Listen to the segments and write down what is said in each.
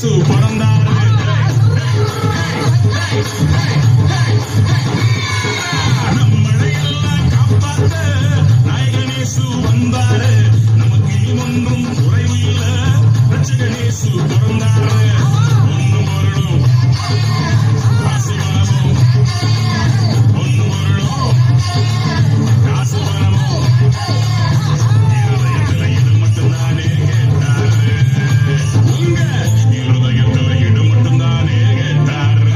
இயேசு பிறந்தாரு. நம்மளையெல்லாம் காப்பாத்த நாயகன் இயேசு வந்தாரு. நமக்கு ஒன்றும் குறைவில்லை, ரட்சகன் இயேசு பிறந்தாரு. ஒன்னும் வரணும் காசு பணமும், ஒன்னும் வரணும் காசு பணமும், இருதயத்துல இது மட்டும்தானே கேட்டாரு. உங்க இருதயத்துல இது மட்டும்தானே கேட்டாரு.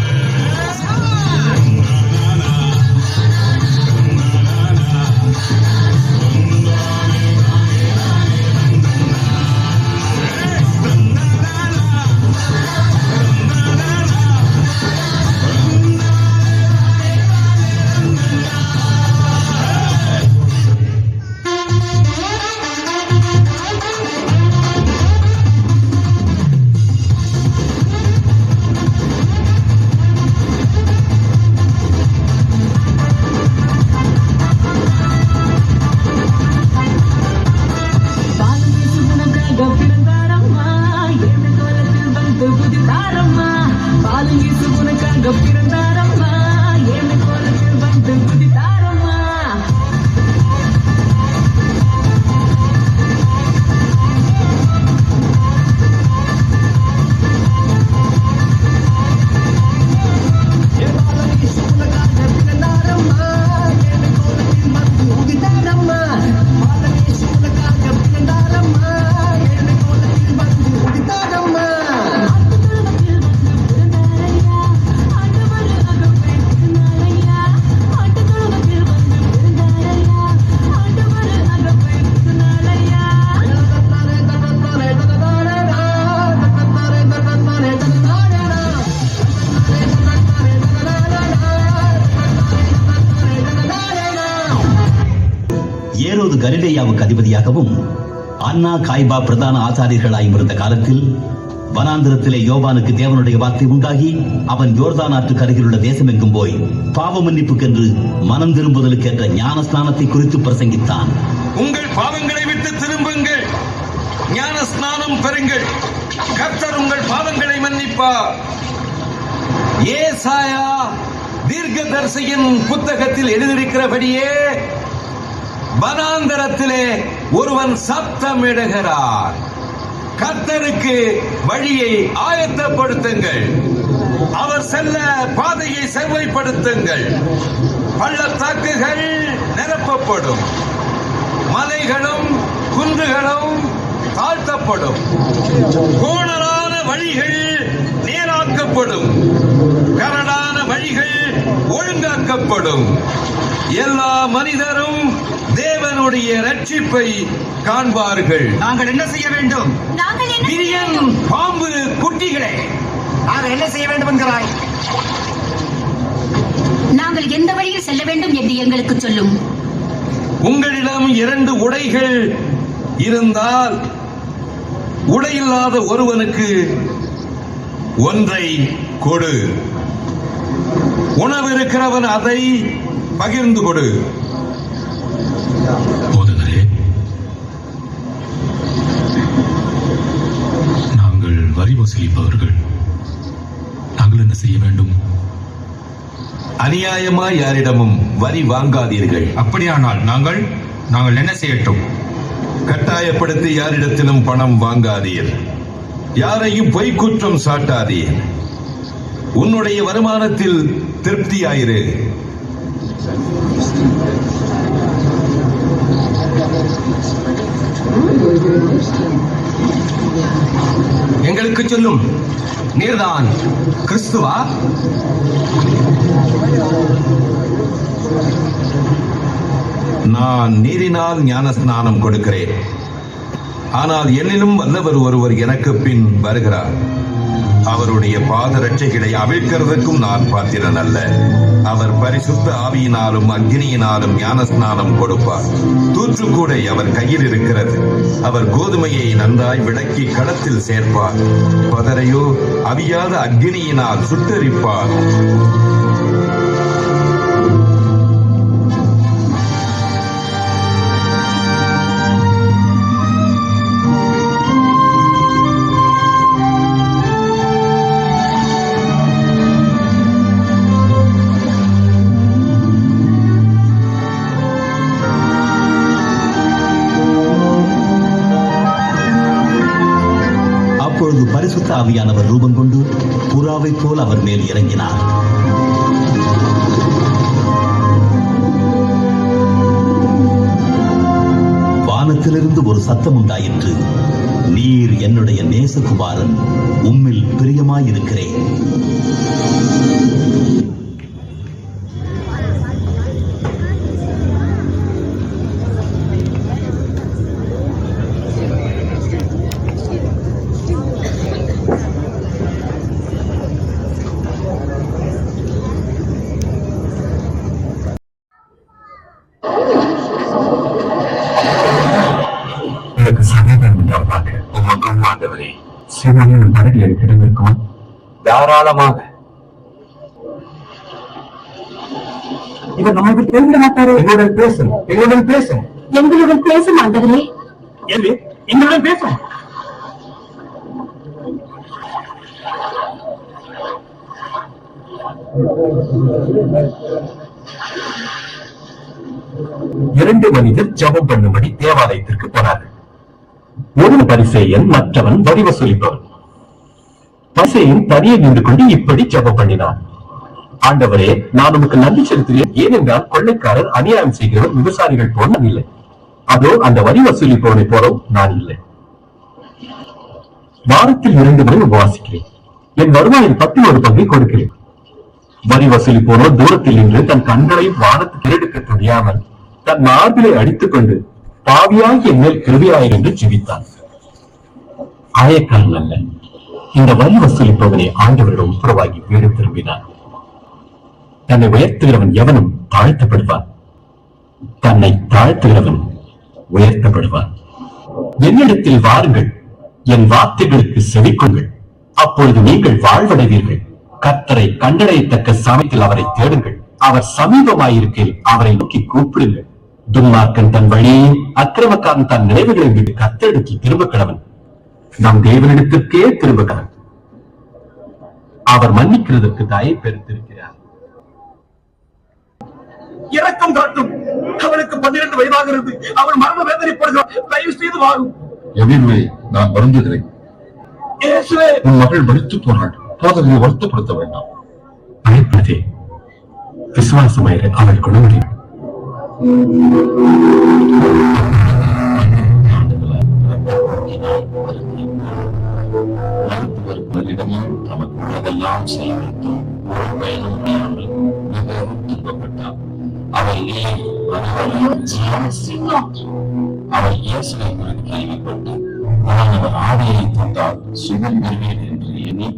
ஏரோது கலிலேயாவுக்கு அதிபதியாகவும் அன்னா காய்பா பிரதான ஆசாரியர்களாயும் இருந்த காலத்தில் வனாந்திரத்திலே யோவானுக்கு தேவனுடைய வார்த்தை உண்டாகி அவன் யோர்தான் ஆற்றுக்கு அருகிலுள்ள தேசமெங்கும் போய் பாவ மன்னிப்புக்கென்று மனம் திரும்புதலுக்கேற்ற ஞான ஸ்நானத்தை குறித்து பிரசங்கித்தான். உங்கள் பாவங்களை விட்டு திரும்புங்கள், ஞான ஸ்நானம் பெறுங்கள், கர்த்தர் உங்கள் பாவங்களை மன்னிப்பார். ஏசாயா தீர்க்கதரிசியின் புத்தகத்தில் எழுதியிருக்கிறபடியே வனாந்தரத்திலே ஒருவன் சத்தமிடுகிறார், கர்த்தருக்கு வழியை ஆயத்தப்படுத்துங்கள், அவர் செல்ல பாதையை செவ்வாய்ப்படுத்துங்கள். பள்ளத்தாக்குகள் நிரப்பப்படும், மலைகளும் குன்றுகளும் தாழ்த்தப்படும், கோணலான வழிகள் நேராக்கப்படும், கரடான வழிகள் ஒழுங்காக்கப்படும். எல்லா மனிதரும் தேவனுடைய ரட்சிப்பை காண்பார்கள். நாங்கள் என்ன செய்ய வேண்டும்? விரியன் பாம்பு குட்டிகளே, நாங்கள் என்ன செய்ய வேண்டும் என்கிறாய்? நாங்கள் எந்த வழியில் செல்ல வேண்டும் என்று எங்களுக்கு சொல்லும். உங்களிடம் 2 உடைகள் இருந்தால் உடையில்லாத ஒருவனுக்கு ஒன்றை கொடு, உணவு இருக்கிறவன் அதை பகிர்ந்து கொடு. போதகரே, நாங்கள் வரி வசூலிப்பவர்கள், நாங்கள் என்ன செய்ய வேண்டும்? அநியாயமாய் யாரிடமும் வரி வாங்காதீர்கள். அப்படியானால் நாங்கள் என்ன செய்யட்டும்? கட்டாயப்படுத்தி யாரிடத்திலும் பணம் வாங்காதீர், யாரையும் பொய் குற்றம் சாட்டாதீர், உன்னுடைய வருமானத்தில் திருப்தியாயிரு. எங்களுக்கு சொல்லும், நீர்தான் கிறிஸ்துவா? நான் நீரினால் ஞான ஸ்நானம் கொடுக்கிறேன், ஆனால் என்னிலும் வல்லவர் ஒருவர் எனக்கு பின் வருகிறார், அவருடைய பாதரட்சைகளை அவிழ்க்கிறதுக்கும் நான் பாத்திரன் அல்ல. அவர் பரிசுத்த ஆவியினாலும் அக்னியினாலும் ஞான ஸ்நானம் கொடுப்பார். தூற்றுக்கூடை அவர் கையில் இருக்கிறது. அவர் கோதுமையை நன்றாய் விளக்கி களத்தில் சேர்ப்பார், பதரையோ அவியாத அக்னியினால் சுட்டரிப்பார். பரிசுத்த ஆவியானவர் ரூபம் கொண்டு புறாவைப் போல் அவர் மேல் இறங்கினார். வானத்திலிருந்து ஒரு சத்தம் உண்டாயிற்று. நீர் என்னுடைய நேசகுமாரன், உம்மில் பிரியமாயிருக்கிறேன். ஆண்டவரே, சிவனின் மனதில் கிடந்திருக்கும் தாராளமாக. இவர் நமக்கு தெரிந்த மாட்டாரே. எங்களுடன் பேசும், எங்களுடன் பேசும், எங்களுடன் பேசும் ஆண்டவரே. எங்களுடன் பேசும். இரண்டு மனிதர் ஜெபம் பண்ணும்படி தேவாலயத்திற்கு போனார்கள். ஒரு பரிசேயன், மற்றவன் வரி வசூலிப்பவன். பரிசேயன் தனியே நின்று கொண்டு இப்படி ஜெபம் பண்ணினான்: ஆண்டவரே, நான் உமக்கு நன்றி செலுத்துகிறேன். ஏனென்றால் கொள்ளைக்காரர், அநியாயம் செய்கிறவர், விவசாயிகள் போல நான் இல்லை. அதோ அந்த வரி வசூலிப்பவனை போலவும் நான் இல்லை. வாரத்தில் 2 முறை உபவாசிக்கிறேன். என் வருவாயில் 10 பங்கை கொடுக்கிறேன். வரி வசூலிப்போனோ தூரத்தில் நின்று தன் கண்களை வானத்துக்கு எடுக்க துணியாமல் தன் மார்பிலை அடித்துக் கொண்டு பாவியாகி என் மேல் கிருபையாய் என்று ஜெபித்தான். ஆயக்காரன் அல்ல, இந்த வரி வசூலிப்பவனை ஆண்டவரிடம் ஒப்புரவாகி வீடு திரும்பினான். தன்னை உயர்த்துகிறவன் எவனும் தாழ்த்தப்படுவான், தன்னை தாழ்த்துகிறவன் உயர்த்தப்படுவான். என்னிடத்தில் வாருங்கள், என் வார்த்தைகளுக்கு செவிக்குங்கள், அப்பொழுது நீங்கள் வாழ்வடைவீர்கள். கர்த்தரை கண்டடையத்தக்க சமயத்தில் அவரை தேடுங்கள். அவர் சமீபமாயிருக்கையில் அவரை நோக்கி கூப்பிடுங்கள். துன்மார்க்கன் தன் வழியையும் அக்கிரமக்காரன் தன் நினைவுகளை விட்டு கர்த்தரிடத்தில் திரும்ப கடவன். நம் தேவனிடத்திற்கே திரும்ப கடவன். அவர் மன்னிக்கிறதற்கு தயை பெருத்திருக்கிறார். இரக்கம் காட்டும். அவனுக்கு 12 வயதாகிறது. அவன் மரண வேதனைப்படுகிறான். தயவு செய்து வாரும். நான் வருந்துகிறேன். உன் மகள் மரித்து போனாள். போதனை வருத்தப்படுத்த வேண்டாம். பயப்படதே, விசுவாசமாயிரு, அவள் குணமடையும். மருத்துவர்களிடமும் நமக்கு உள்ளதெல்லாம் செலவழித்தோம். ஒரு பயனும் இல்லாமல் மிகவும் துன்பப்பட்டார். அவள் அவள் இயேசுவை குறித்து கேள்விப்பட்டு நான் அவர் ஆடையை தந்தால் சுகம் பெறுவேன் என்று எண்ணி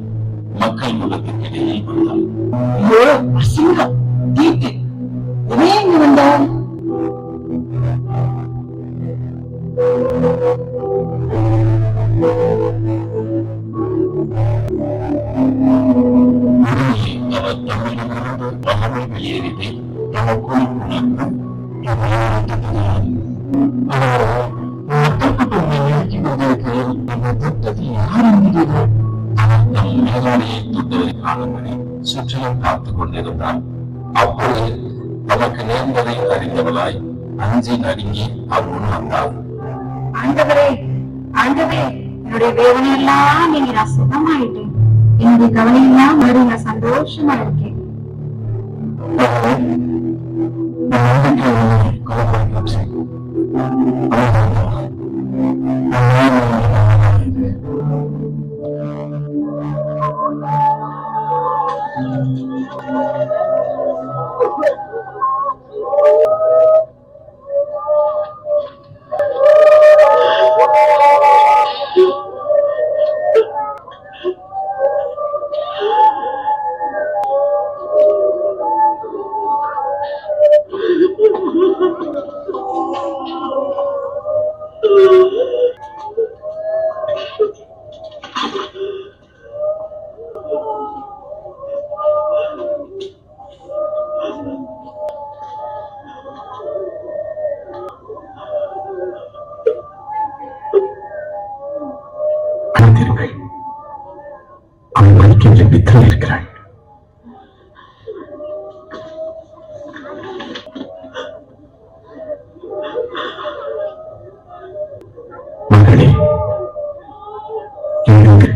மக்கள் முகத்திற்கிடையே வந்தாள். அவர் தமிழர்களோடு பகவை வெளியேறினே நமக்குள் உணர்ந்து சுற்றிலும் பார்த்துக் கொண்டிருந்தான். அப்பொழுது நமக்கு நேர்ந்ததை அறிந்தவளாய் அஞ்சி நடுங்கி அவன் வந்தாள். ஆண்டவரே, ஆண்டவரே, என்னுடைய வேதனை எல்லாம் நீங்க நான் சுகமாயிட்டேன். என்னுடைய கவலை எல்லாம் மாறி நான் சந்தோஷமா இருக்கேன். அவன் மணிக்கின்ற பித்தல் இருக்கிறாள். மகளே, எழுங்கள்,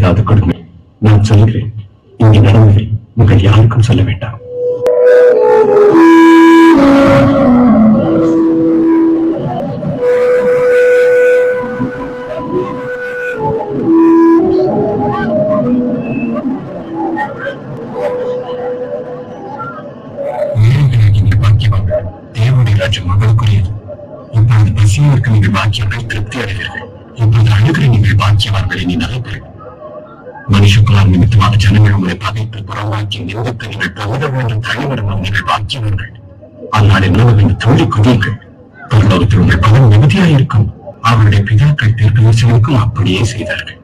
ஏதாவது கொடுங்க. நான் சொல்கிறேன், இங்கே நடந்ததை உங்கள் யாருக்கும் சொல்ல வேண்டாம். தேவனுடைய ராஜ்யம் உங்களுக்குரியது. இப்பொழுது பசியாக இருக்க நீங்கள் பாக்கியங்கள் திருப்தி அடைவீர்கள். இப்பொழுது அழுகிற நீங்கள் பாக்கியவான்களை நீ நகைப்பீர்கள். மனுஷகுமார் நிமித்தமாக ஜனங்கள் உங்களை பகைத்து புறமாக்கி நிந்தித்து நீங்கள் பிரபுதம் என்று தழிவிடவும் நீங்கள் பாக்கியவான்கள். ஆனால் என்ன என்று தோழி குதியுங்கள். பரலோகத்தில் உங்கள் பலன் நிம்மதியாயிருக்கும். அவருடைய பிதாக்கள் தீர்க்கதரிசிகளுக்கும் அப்படியே செய்தார்கள்.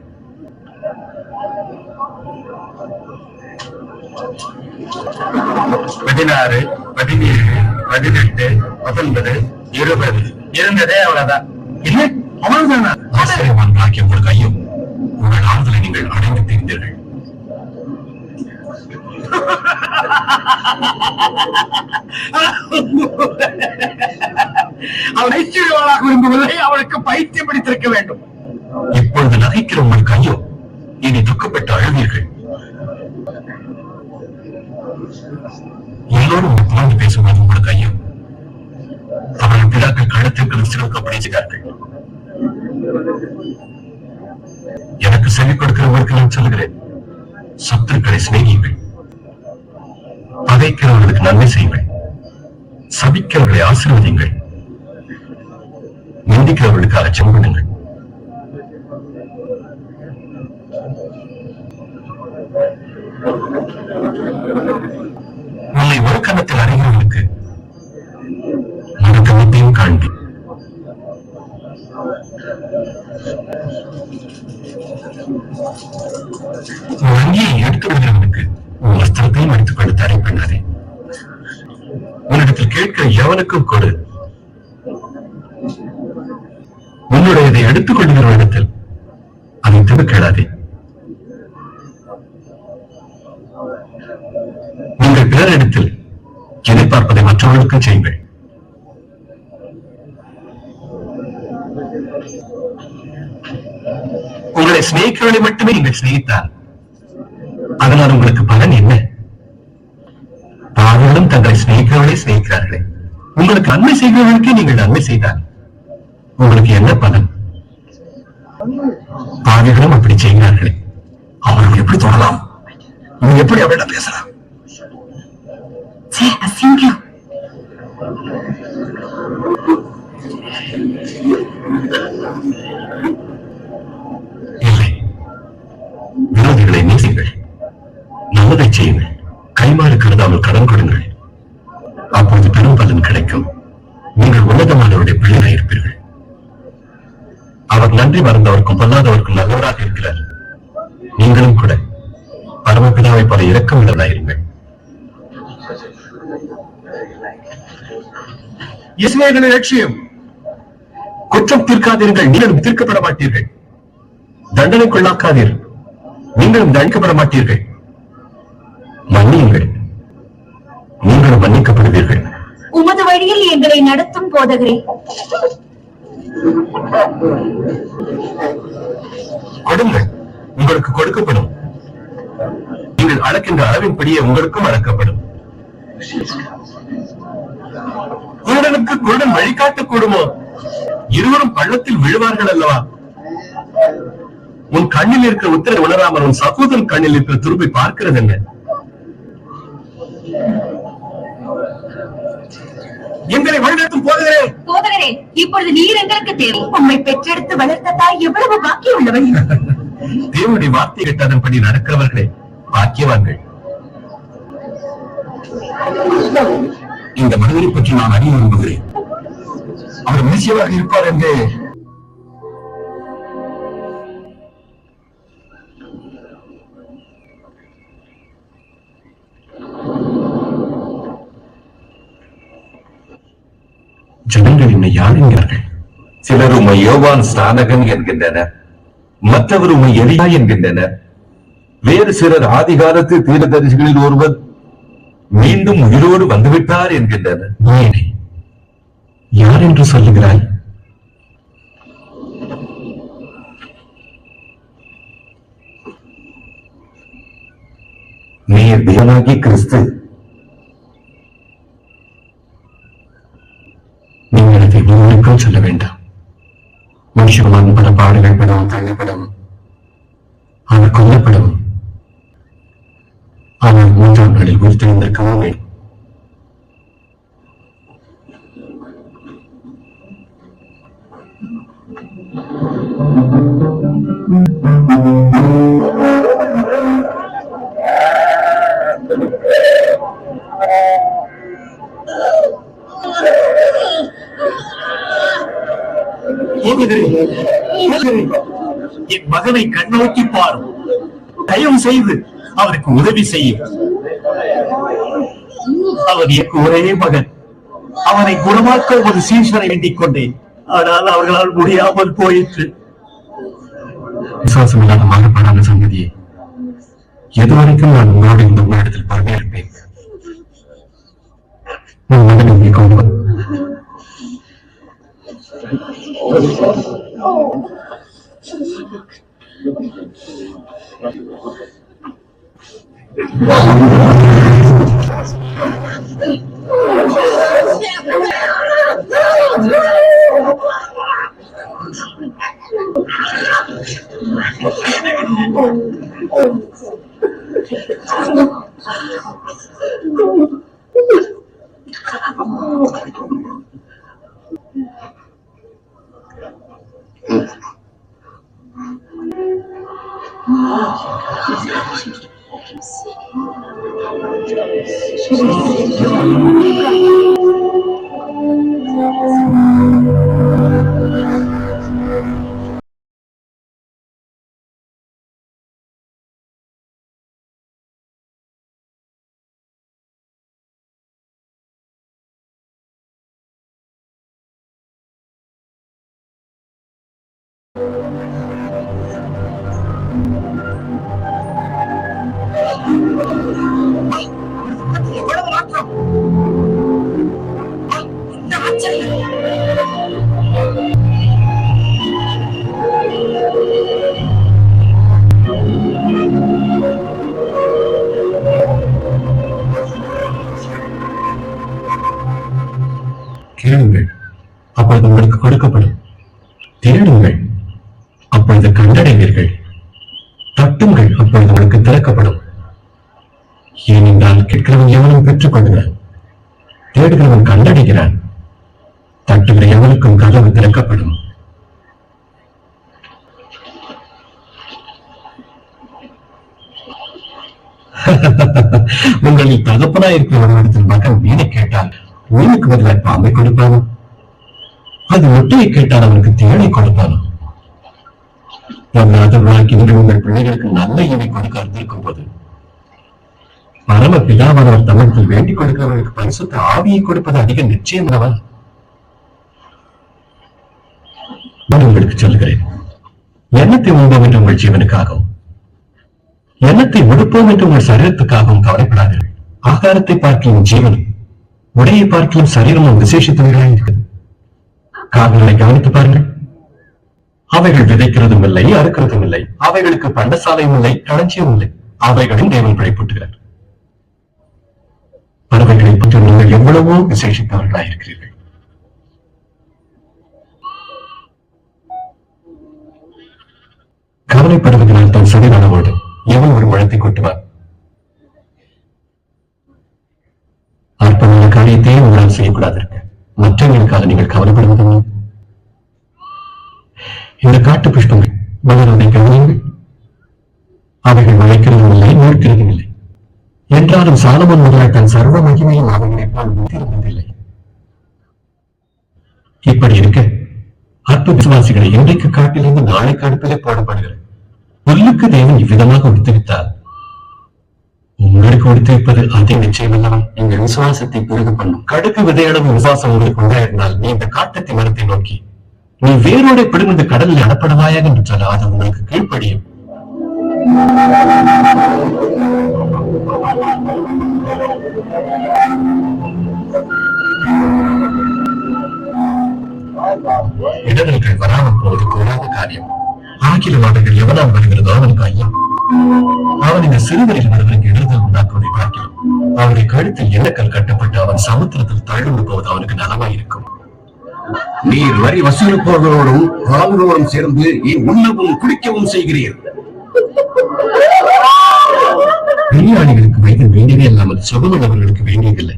பதினாறு, 17, 18, 19, 20 இருந்ததே அவ்வளவுதான். இல்லை அவ்வளவுதானா? ஆசிரியவான் பாக்கியம் உங்களுக்கு ஐயோ, உங்கள் ஆறுதலை நீங்கள் அடைந்து தீர்ந்தீர்கள். அவன் ஐஸ்வர்யவாளாக விரும்புவதை அவளுக்கு பைத்தியம் பிடித்திருக்க வேண்டும். இப்பொழுது நகைக்கிற உங்களுக்கு ஐயோ, இனி துக்கப்பட்டு அழுவீர்கள். எல்லோரும் புகழ்ந்து பேசுவது உங்களுக்கு ஐயோ, அவர்கள் பிதாக்கள் கழுத்திற்கு கிறிஸ்துவுக்கு அப்படி செய்தார்கள். எனக்கு செவி கொடுக்கிறவர்களுக்கு நான் சொல்கிறேன், சத்துருக்களை சிநேகியுங்கள், பகைக்கிறவர்களுக்கு நன்மை செய்யுங்கள், சபிக்கிறவர்களை ஆசீர்வதியுங்கள், நிந்திக்கிறவர்களுக்காக செம்புடுங்கள். உன்னை ஒரு கணத்தில் அறிகிறவர்களுக்கு மறு கணத்தையும் காண்பி. உன் அங்கியை எடுத்து விடுகிறவனுக்கு உன் வஸ்திரத்தையும் எடுத்துக் கொண்டு தடை பண்ணாதே. உன்னிடத்தில் கேட்கிற எவனுக்கும் கொடு. உன்னுடையதை எடுத்துக் கொள்கிறவனிடத்தில் அதை திருக்கேடாதே. நீங்கள் பிறரிடத்தில் எதிர்பார்ப்பதை மற்றவர்களுக்கு செய்யுங்கள். உங்களை சிநேகிக்கிறவர்களை மட்டுமே நீங்கள் சிநேகித்தார், அதனால் உங்களுக்கு பலன் என்ன? பாவர்களும் தங்களை சிநேகிக்கிறவர்களை சிநேகிக்கிறார்களே. உங்களுக்கு நன்மை செய்கிறவர்களுக்கே நீங்கள் நன்மை செய்தார், உங்களுக்கு என்ன பலன்? பாவிகளும் அப்படி செய்கிறார்களே, அவர்கள் எப்படி தொடலாம்? நீங்க எப்படி அவரிடம் பேசலாம்? அசிங்கம். இல்லை, விரோதிகளை நேசிங்கள், நல்லதை செய்யுங்கள், கைமாறு கருதாமல் கடன் கொடுங்கள். அப்போது பெரும் பலன் கிடைக்கும். நீங்கள் உன்னதமானவருடைய பிள்ளையாக இருப்பீர்கள். அவர் நன்றி மறந்தவருக்கும் பொல்லாதவருக்கும் நல்லவராக இருக்கிறார். நீங்களும் கூட பரமபிதாவை போல இரக்கமுள்ளவராயிருங்கள். இஸ்ரவேலின் லட்சியம் குற்றம் தீர்க்காதீர்கள், நீங்களும் தீர்க்கப்பட மாட்டீர்கள். தண்டனைக்குள்ளாக்காதீர்கள், நீங்களும் தண்டிக்கப்பட மாட்டீர்கள். மன்னியுங்கள், நீங்களும் மன்னிக்கப்படுவீர்கள். உமது வழியில் எங்களை நடத்தும் போதகரே, கொடுங்கள், உங்களுக்கு கொடுக்கப்படும். நீங்கள் அளக்கின்ற அளவின்படியே உங்களுக்கும் அளக்கப்படும். குருடனுக்கு குருடன் வழிகாட்டக்கூடுமோ? இருவரும் பள்ளத்தில் விழுவார்கள் அல்லவா? உன் கண்ணில் இருக்கிற உத்தரை உணராமல் உன் சகோதரன் கண்ணில் இருக்கிற துருப்பை பார்க்கிறது என்ன? எங்களை வழிநடத்தும் போதகரே, போதகரே, இப்பொழுது நீர் எங்களுக்கு தேவை. உம்மை பெற்றெடுத்து வளர்த்த தாய் எவ்வளவு பாக்கியம் உள்ளவள். தேவனுடைய வார்த்தை கேட்டதன்படி நடக்கிறவர்களே பாக்கியவான்கள். இந்த மனிதரை பற்றி நான் அறிய விரும்புகிறேன். அவர் மேசியாவாக இருப்பார் என்று ஜனங்கள் என்னை யார் என்கிறார்கள்? சிலர் உம்மை யோவான் ஸ்நானகன் என்கின்றனர், மற்றவர் உம்மை எலியா என்கின்றனர், வேறு சிலர் ஆதிகாலத்து தீர்க்கதரிசிகளில் ஒருவர் மீண்டும் உயிரோடு வந்துவிட்டார் என்கின்றனர். நீ என்னை யார் என்று சொல்லுகிறாய்? நீர் தேவனாகிய கிறிஸ்து. நீங்கள் அதை ஒருவருக்கும் சொல்ல வேண்டாம். மனுஷகுமாரன் பல பாடுகள் படவும் தள்ளப்படவும் அவர் கொல்லப்படவும் அவர் 3ஆம் நாளில் உயிர்த்தெழுந்திருக்கவும் வேண்டும். என் மகனை கண்ணோக்கி பாரும். தயவு செய்து அவருக்கு உதவி செய்யும். அவர் எனக்கு ஒரே மகன். அவனை குணமாக்க ஒரு சீசனை வேண்டிக் கொண்டேன். ஆனால் அவர்களால் முடியாமல் போயிற்று. விசுவாசம் இல்லாத மாறுபாடான சங்கதியை எதுவரைக்கும் நான் உங்களோடு இந்த உங்களிடத்தில் பரவியிருப்பேன். உன் மகனை இங்கே கொண்டு வா. கேளுங்கள், அப்பொழுது உங்களுக்கு கொடுக்கப்படும். தேடுங்கள், அப்பொழுது கண்டடைவீர்கள். தட்டுங்கள், அப்பொழுது உங்களுக்கு திறக்கப்படும். ஏனென்றால் கேட்கிறவன் எவனும் பெற்றுக் கொள்கிறான், தேடுகிறவன் கண்டடைகிறான், தட்டுகிற எவனுக்கும் கதவு திறக்கப்படும். உங்களில் தகப்பனாய் இருக்கிறவர்களிடத்தில் மகன் மீனை கேட்டால் மீனுக்கு பதிலாக பாம்பை கொடுப்பானோ? அது முட்டையை கேட்டால் அவனுக்கு தேனை கொடுப்பானோ? பொருளாதாரமாக்கி உங்கள் பிள்ளைகளுக்கு நல்ல ஈவை கொடுக்க அறிந்திருக்கும் போது பரம பிதாவானவர் தமிழத்தில் வேண்டிக் கொடுக்கிறவர்களுக்கு பரிசுத்த ஆவியை கொடுப்பது அதிக நிச்சயம் அல்லவா? நான் உங்களுக்கு சொல்லுகிறேன், எண்ணத்தை உண்போம் என்று உங்கள் ஜீவனுக்காகவும் எண்ணத்தை உடுப்போம் என்று உங்கள் சரீரத்துக்காகவும் கவலைப்படாதீர்கள். ஆகாரத்தை பார்க்கலும் ஜீவனும் உடையை பார்க்கலும் சரீரமும் விசேஷித்தவர்களாக இருக்குது. கால்களை கவனித்து பாருங்கள், அவைகள் விதைக்கிறதும் இல்லை, அறுக்கிறதும் இல்லை, அவைகளுக்கு பண்டசாலையும் இல்லை, களஞ்சியம் இல்லை, அவைகளின் தேவன் பிழைப்பூட்டுகிறார். பறவைகளை பற்றி நீங்கள் எவ்வளவோ விசேஷித்தவர்களாக இருக்கிறீர்கள். கவலைப்படுவதனால் தன் சதிவளவோடு எவன் ஒரு முழத்தை கொட்டுவார்? அற்பமான காரியத்தையே உங்களால் செய்யக்கூடாது இருக்க மற்றவர்களுக்காக நீங்கள் கவலைப்படுவதில்லை. இந்த காட்டு புஷ்பங்கள் மலர்வதை கவனியுங்கள், அவைகள் உழைக்கிறதும் இல்லை, நூற்கிறதும் இல்லை. என்றாலும் சாலமோன் முதலாய் தன் சர்வ மகிமையும் அவைகளை போல் முதிர்வதில்லை. இப்படி இருக்க அற்ப விசுவாசிகளை இன்றைக்கு காட்டிலிருந்து நாளைக்கு அடுப்பிலே போடப்படுகிறது. புல்லுக்கு தேவன் இவ்விதமாக உடுத்துவித்தால் உங்களுக்கு உடுத்திருப்பது அதே நிச்சயம் அல்லவா? எங்கள் விசுவாசத்தை பெருக பண்ணும். கடுக்கு விதையளவு விசுவாசம் உங்களுக்கு உண்டாயிருந்தால் நீ இந்த காட்டத்தை மரத்தை நோக்கி நீ வேரோட பிடுங்கு கடலில் அடப்படுவாயாக என்று சொல்ல அது உங்களுக்கு கீழ்ப்படியும். இடர்கள் வராமல் போவது கூடாத காரியம். ஆகில வாதங்கள் எவனால் வருகிறதோ அவனுக்கு ஐயம். அவன் இந்த சிறுவரில் ஒருவருக்கு இடர்கள் உண்டாக்குவதை பார்க்கிறோம். அவருடைய கழுத்தில் எண்ணக்கல் கட்டப்பட்டு அவன் சமுத்திரத்தில் தழுவு போவது அவனுக்கு நலமாயிருக்கும். நீர் வரி வசூலிப்பவர்களோடும் பாவங்களோடும் சேர்ந்து உண்ணவும் குடிக்கவும் செய்கிறீர். வெளியாளிகளுக்கு வயது வேண்டியதே இல்லாமல் சுகமுள்ளவர்களுக்கு வேண்டியதில்லை.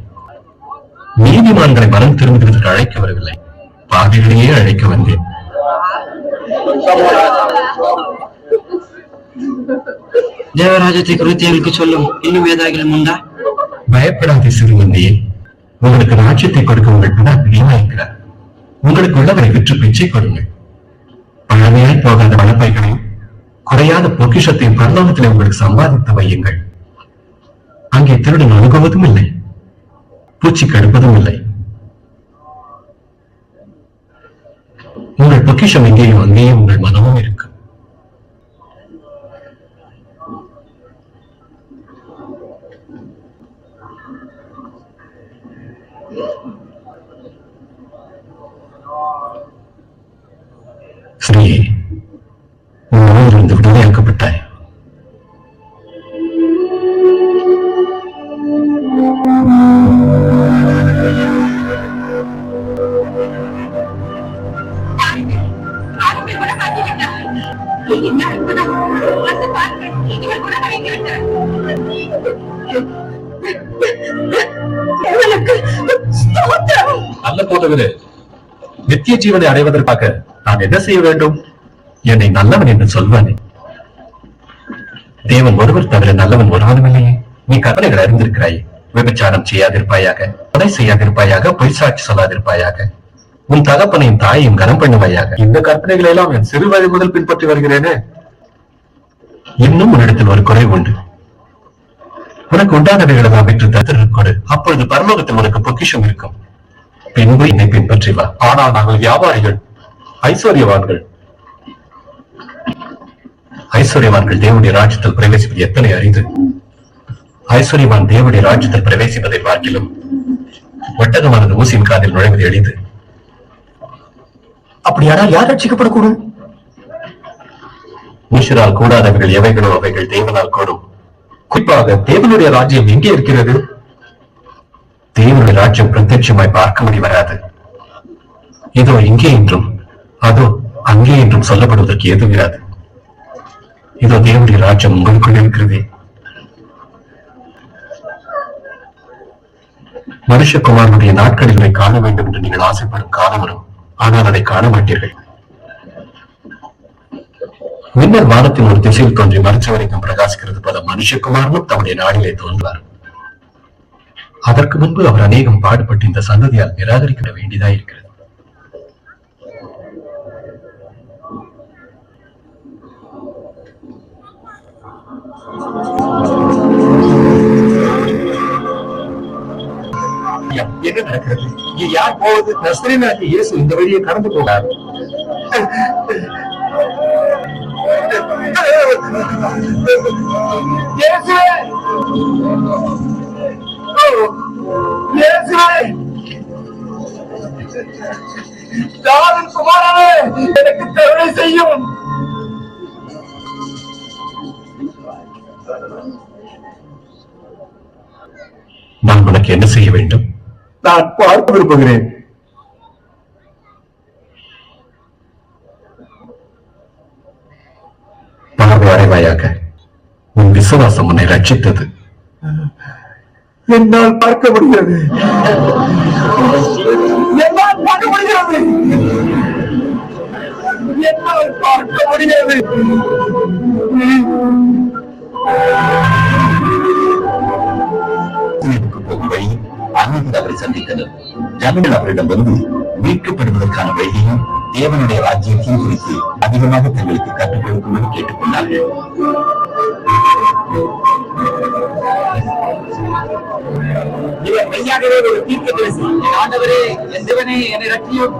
நீதிமான்களை மனம் திரும்புவதற்கு அழைக்க வரவில்லை, பாவிகளையே அழைக்க வந்தேன். தேவராஜத்தை குறித்து எங்களுக்கு சொல்லும். இன்னும் ஏதாகிலும் உண்டா? பயப்படாத சிறுமந்தையே, உங்களுக்கு ராஜ்யத்தை கொடுக்க உங்கள் பிதா பிரியமாயிருக்கிறார். உங்களுக்கு உள்ளவரை விற்று பிச்சை கொடுங்கள். பழமையாய் போகாத வளப்பைகளையும் குறையாத பொக்கிஷத்தையும் பரலோகத்திலே உங்களுக்கு சம்பாதித்து வையுங்கள். அங்கே திருடன் அணுகுவதும் இல்லை, பூச்சி கடுப்பதும் இல்லை. உங்கள் பொக்கிஷம் எங்கேயும் அங்கேயும் உங்கள் மனமும் இருக்கும். ஸ்ரீயே, உன் நோயிலிருந்து விடுதலையாக்கப்பட்டாய். அல்ல போதவரே, நித்திய ஜீவனை அடைவதற்காக நான் என்ன செய்ய வேண்டும்? என்னை நல்லவன் என்று சொல்வானே. தேவன் ஒருவர் தவிர நல்லவன் ஒருவனும் இல்லையே. நீ கற்பனைகள் அறிந்திருக்கிறாய். விபச்சாரம் செய்யாதிருப்பாயாக, கொலை செய்யாதிருப்பாயாக, பொய் சாட்சி சொல்லாதிருப்பாயாக, உன் தகப்பனையும் தாயையும் கனம் பண்ணுவாயாக. இந்த கற்பனைகளை எல்லாம் என் சிறு வயது முதல் பின்பற்றி வருகிறேனே. இன்னும் உன்னிடத்தில் ஒரு குறை உண்டு. உனக்கு உண்டானவைகளை நான் விற்று தத்திரக் கொடு. அப்பொழுது பரலோகத்தில் உனக்கு பொக்கிஷம் இருக்கும். பின்பு என்னை பின்பற்றி வா. ஆனால் நாங்கள் வியாபாரிகள், ஐஸ்வர்யவான்கள். ஐஸ்வர்யவான்கள் தேவனுடைய ராஜ்யத்தில் பிரவேசிப்பது எத்தனை அரிது. ஐஸ்வர்யவான் தேவனுடைய ராஜ்யத்தில் பிரவேசிப்பதை பார்க்கிலும் ஒட்டகமானது ஊசியின் காதில் நுழைவது எளிது. அப்படியானால் யார் ரட்சிக்கப்படக்கூடும்? மனுஷரால் கூடாதவர்கள் எவைகளோ அவைகள் தேவனால் கூடும். குறிப்பாக தேவனுடைய ராஜ்யம் எங்கே இருக்கிறது? தேவனுடைய ராஜ்யம் பிரத்யட்சமாய் பார்க்க வராது. இதோ இங்கே என்றும் அதோ அங்கே என்றும் சொல்லப்படுவதற்கு ஏதும் இராது. இதோ தேவனுடைய ராஜ்யம் உங்களுக்குள் இருக்கிறதே. மனுஷகுமாரனுடைய நாட்களில் காண வேண்டும் என்று நீங்கள் ஆசைப்படும் காலம் வரும். ஆனால் அதை காண மாட்டீர்கள். மின்னல் வானத்தின் ஒரு திசையில் தோன்றி மறுச்சவரைக்கும் பிரகாசிக்கிறது போல மனுஷகுமாரனும் தம்முடைய நாளிலே தோன்றுவார். அதற்கு முன்பு அவர் அநேகம் பாடுபட்டு இந்த சந்ததியால் நிராகரிக்க வேண்டியதாயிருக்கிறது. என்ன நடக்கிறது? யார் போவது? நஸ்ரேனாகிய இயேசு இந்த வழியை கடந்து போனார். குமாரனே, எனக்கு கருணை செய்யும். நான் உனக்கு என்ன செய்ய வேண்டும்? நான் பார்க்க விரும்புகிறேன். பார்வை அடைவாயாக. உன் விசுவாசம் உன்னை ரட்சித்தது. என்னால் பார்க்க முடிகிறது. என்னால் பார்க்க முடிகிறது. என்னால் பார்க்க முடிகிறது. போகும் வழி அநேகர் அவரை சந்தித்தனர். ஜனங்கள் அவரிடம் வந்து மீட்கப்படுவதற்கான வழியையும் தேவனுடைய ராஜ்யத்தையும் குறித்து அதிகமாக தங்களுக்கு கற்றுக் கொடுக்கும்படி கேட்டுக்கொண்டார்கள். இவர் மெய்யாகவே ஒரு தீர்க்கதரிசி. ஆண்டவரே, என் தேவனே, என்னை ரட்சியும்.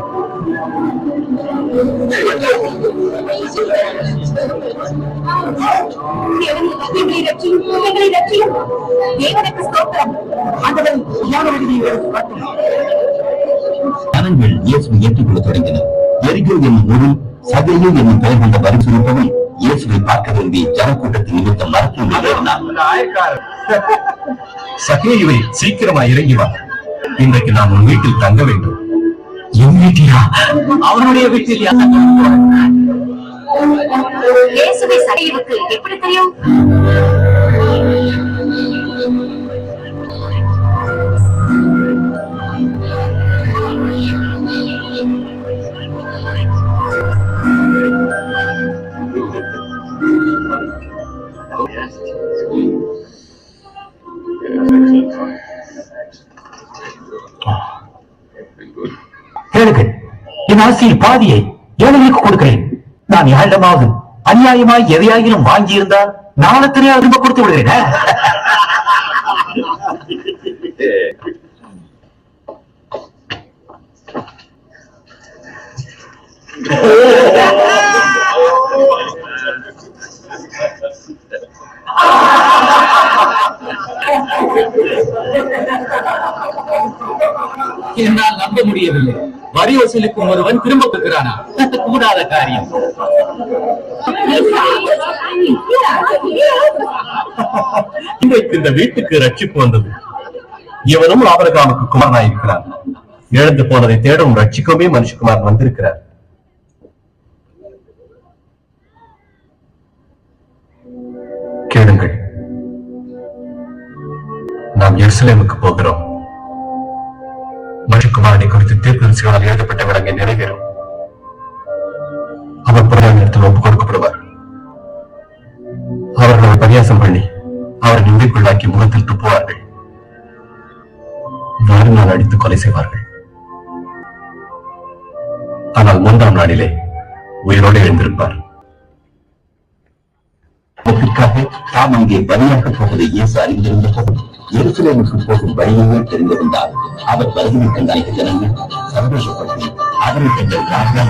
ஜனங்கள் இயேசுவை ஏற்றுக்கொள்ள தொடங்கினர். எரிகோ என்னும் ஊரில் சகேயு என்னும் பெயர் கொண்ட வரி சுருப்பவன் இயேசுவை பார்க்க விரும்பி ஜனக்கூட்டத்தின் நிமித்தம் மரத்தின் ஏறினார். சகேயுவே, சீக்கிரமா இறங்கி வா. இன்றைக்கு நான் உன் வீட்டில் தங்க வேண்டும். என் வீட்டிலா? அவனுடைய வீட்டில் இயேசுவை சகையுவுக்கு எப்படி தெரியும்? கேளுங்கள், என் ஆசையில் பாதியை ஏழைகளுக்கு கொடுக்கிறேன். நான் யாரிடமாவது அநியாயமாய் எதையாயிலும் வாங்கியிருந்தால் நாளத்திலேயே திரும்ப கொடுத்து விடுகிறேன். என்னால் நம்ப முடியவில்லை. வரி வசூலிக்கும் ஒருவன் திரும்ப கொடுக்கிறானா? கூடாத காரியம். இன்றைக்கு இந்த வீட்டுக்கு ரட்சிப்பு வந்தது. இவனும் ஆபிரகாமுக்கு குமாரனாயிருக்கிறான். இழந்து போனதை தேடும் ரட்சிக்கவே மனுஷகுமார் வந்திருக்கிறார். கேளுங்கள், நாம் எருசலேமுக்கு போகிறோம். மனுஷகுமாரனை குறித்து தீர்க்கதரிசிகளால் எழுதப்பட்ட விலங்கை நிறைவேறும். அவர் புறான இடத்தில் ஒப்புக் கொடுக்கப்படுவார். அவர்களை பரியாசம் பண்ணி அவரை நிந்தைக்குள்ளாக்கி முகத்தில் துப்புவார்கள். நாள் அடித்து கொலை செய்வார்கள். ஆனால் 3ஆம் நாளிலே உயிரோடு எழுந்திருப்பார். அதற்காக தாம் அங்கே பலியாக போவதை இயேசு அறிந்திருந்த போது எருசலேமுக்கு போகும் வழியே தெரிந்திருந்தார். அவர் வருகை கண்ட அனைத்து ஜனங்கள் சந்தோஷப்பட்டு அவரை தங்கள் ராஜா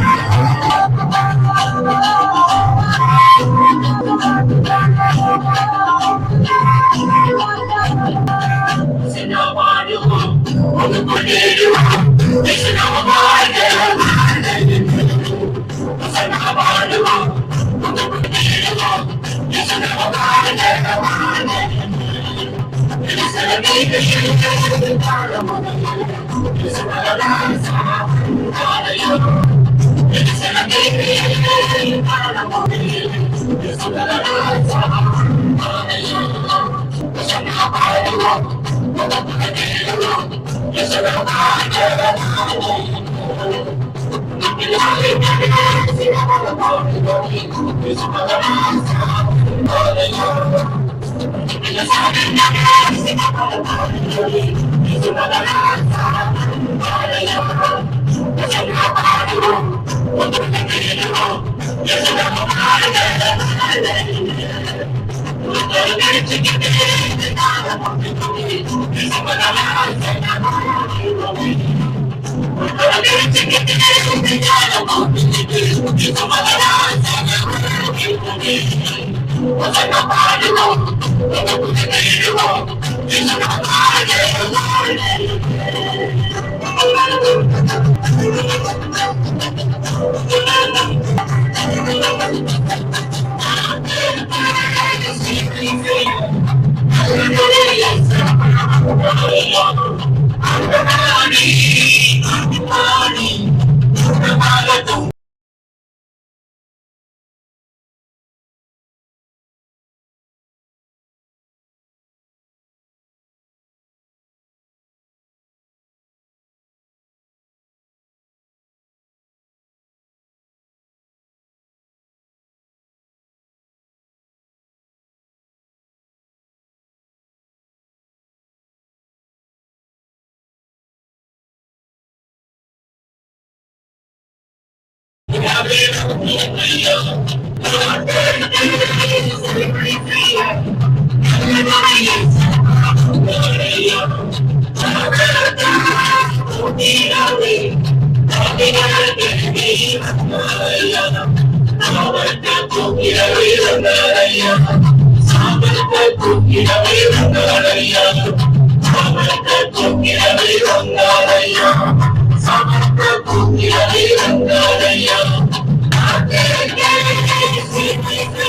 Thank you.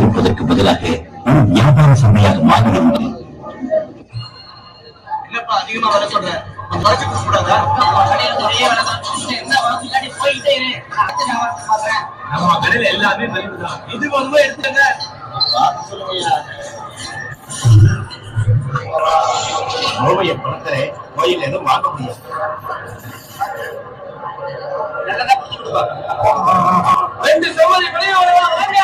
இருப்பதற்கு பதிலாக ஒரு வியாபார சந்தையாக மாறியிருந்தது. அதிகமா வர சொல்றேன் நம்ம கடையில எல்லாமே மலிவுதான். இது ரொம்ப எடுத்துங்க. நோயை பணத்தை கோயில் எதுவும் வாங்க முடியும். ரெண்டு சம்மதி வெளியே வாங்க.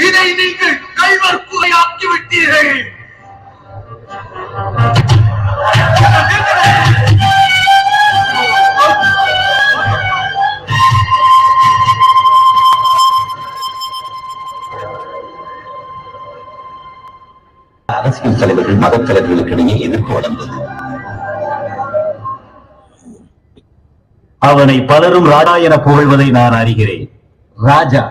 இதை நீங்கள் கல்வர்ப்புகையாக்கி விட்டீர்கள். அரசியல் தலைவர்கள் மதத் தலைவர்களுக்கிடையே எதிர்ப்பு வளர்ந்தது. அவனை பலரும் ராஜா என புகழ்வதை நான் அறிகிறேன். ராஜா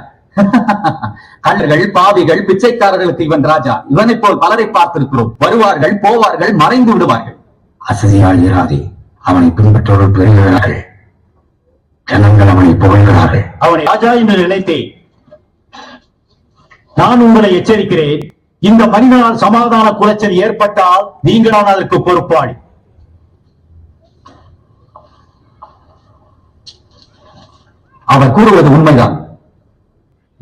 கள்ளர்கள், பாவிகள், பிச்சைக்காரர்களுக்கு இவன் ராஜா. இவனை போல் பலரை பார்த்திருக்கிறோம். வருவார்கள், போவார்கள், மறைந்து விடுவார்கள். அசதியால் இராதே, அவனை பின்பற்றோர்கள் பெறுகிறார்கள். ஜனங்கள் அவனை புகழ்கிறார்கள். அவனை ராஜா என்று நினைத்தேன். நான் உங்களை எச்சரிக்கிறேன். இந்த மனிதனால் சமாதான குலைச்சல் ஏற்பட்டால் நீங்களான அதற்கு பொறுப்பாளி. அவர் கூறுவது உண்மைதான்.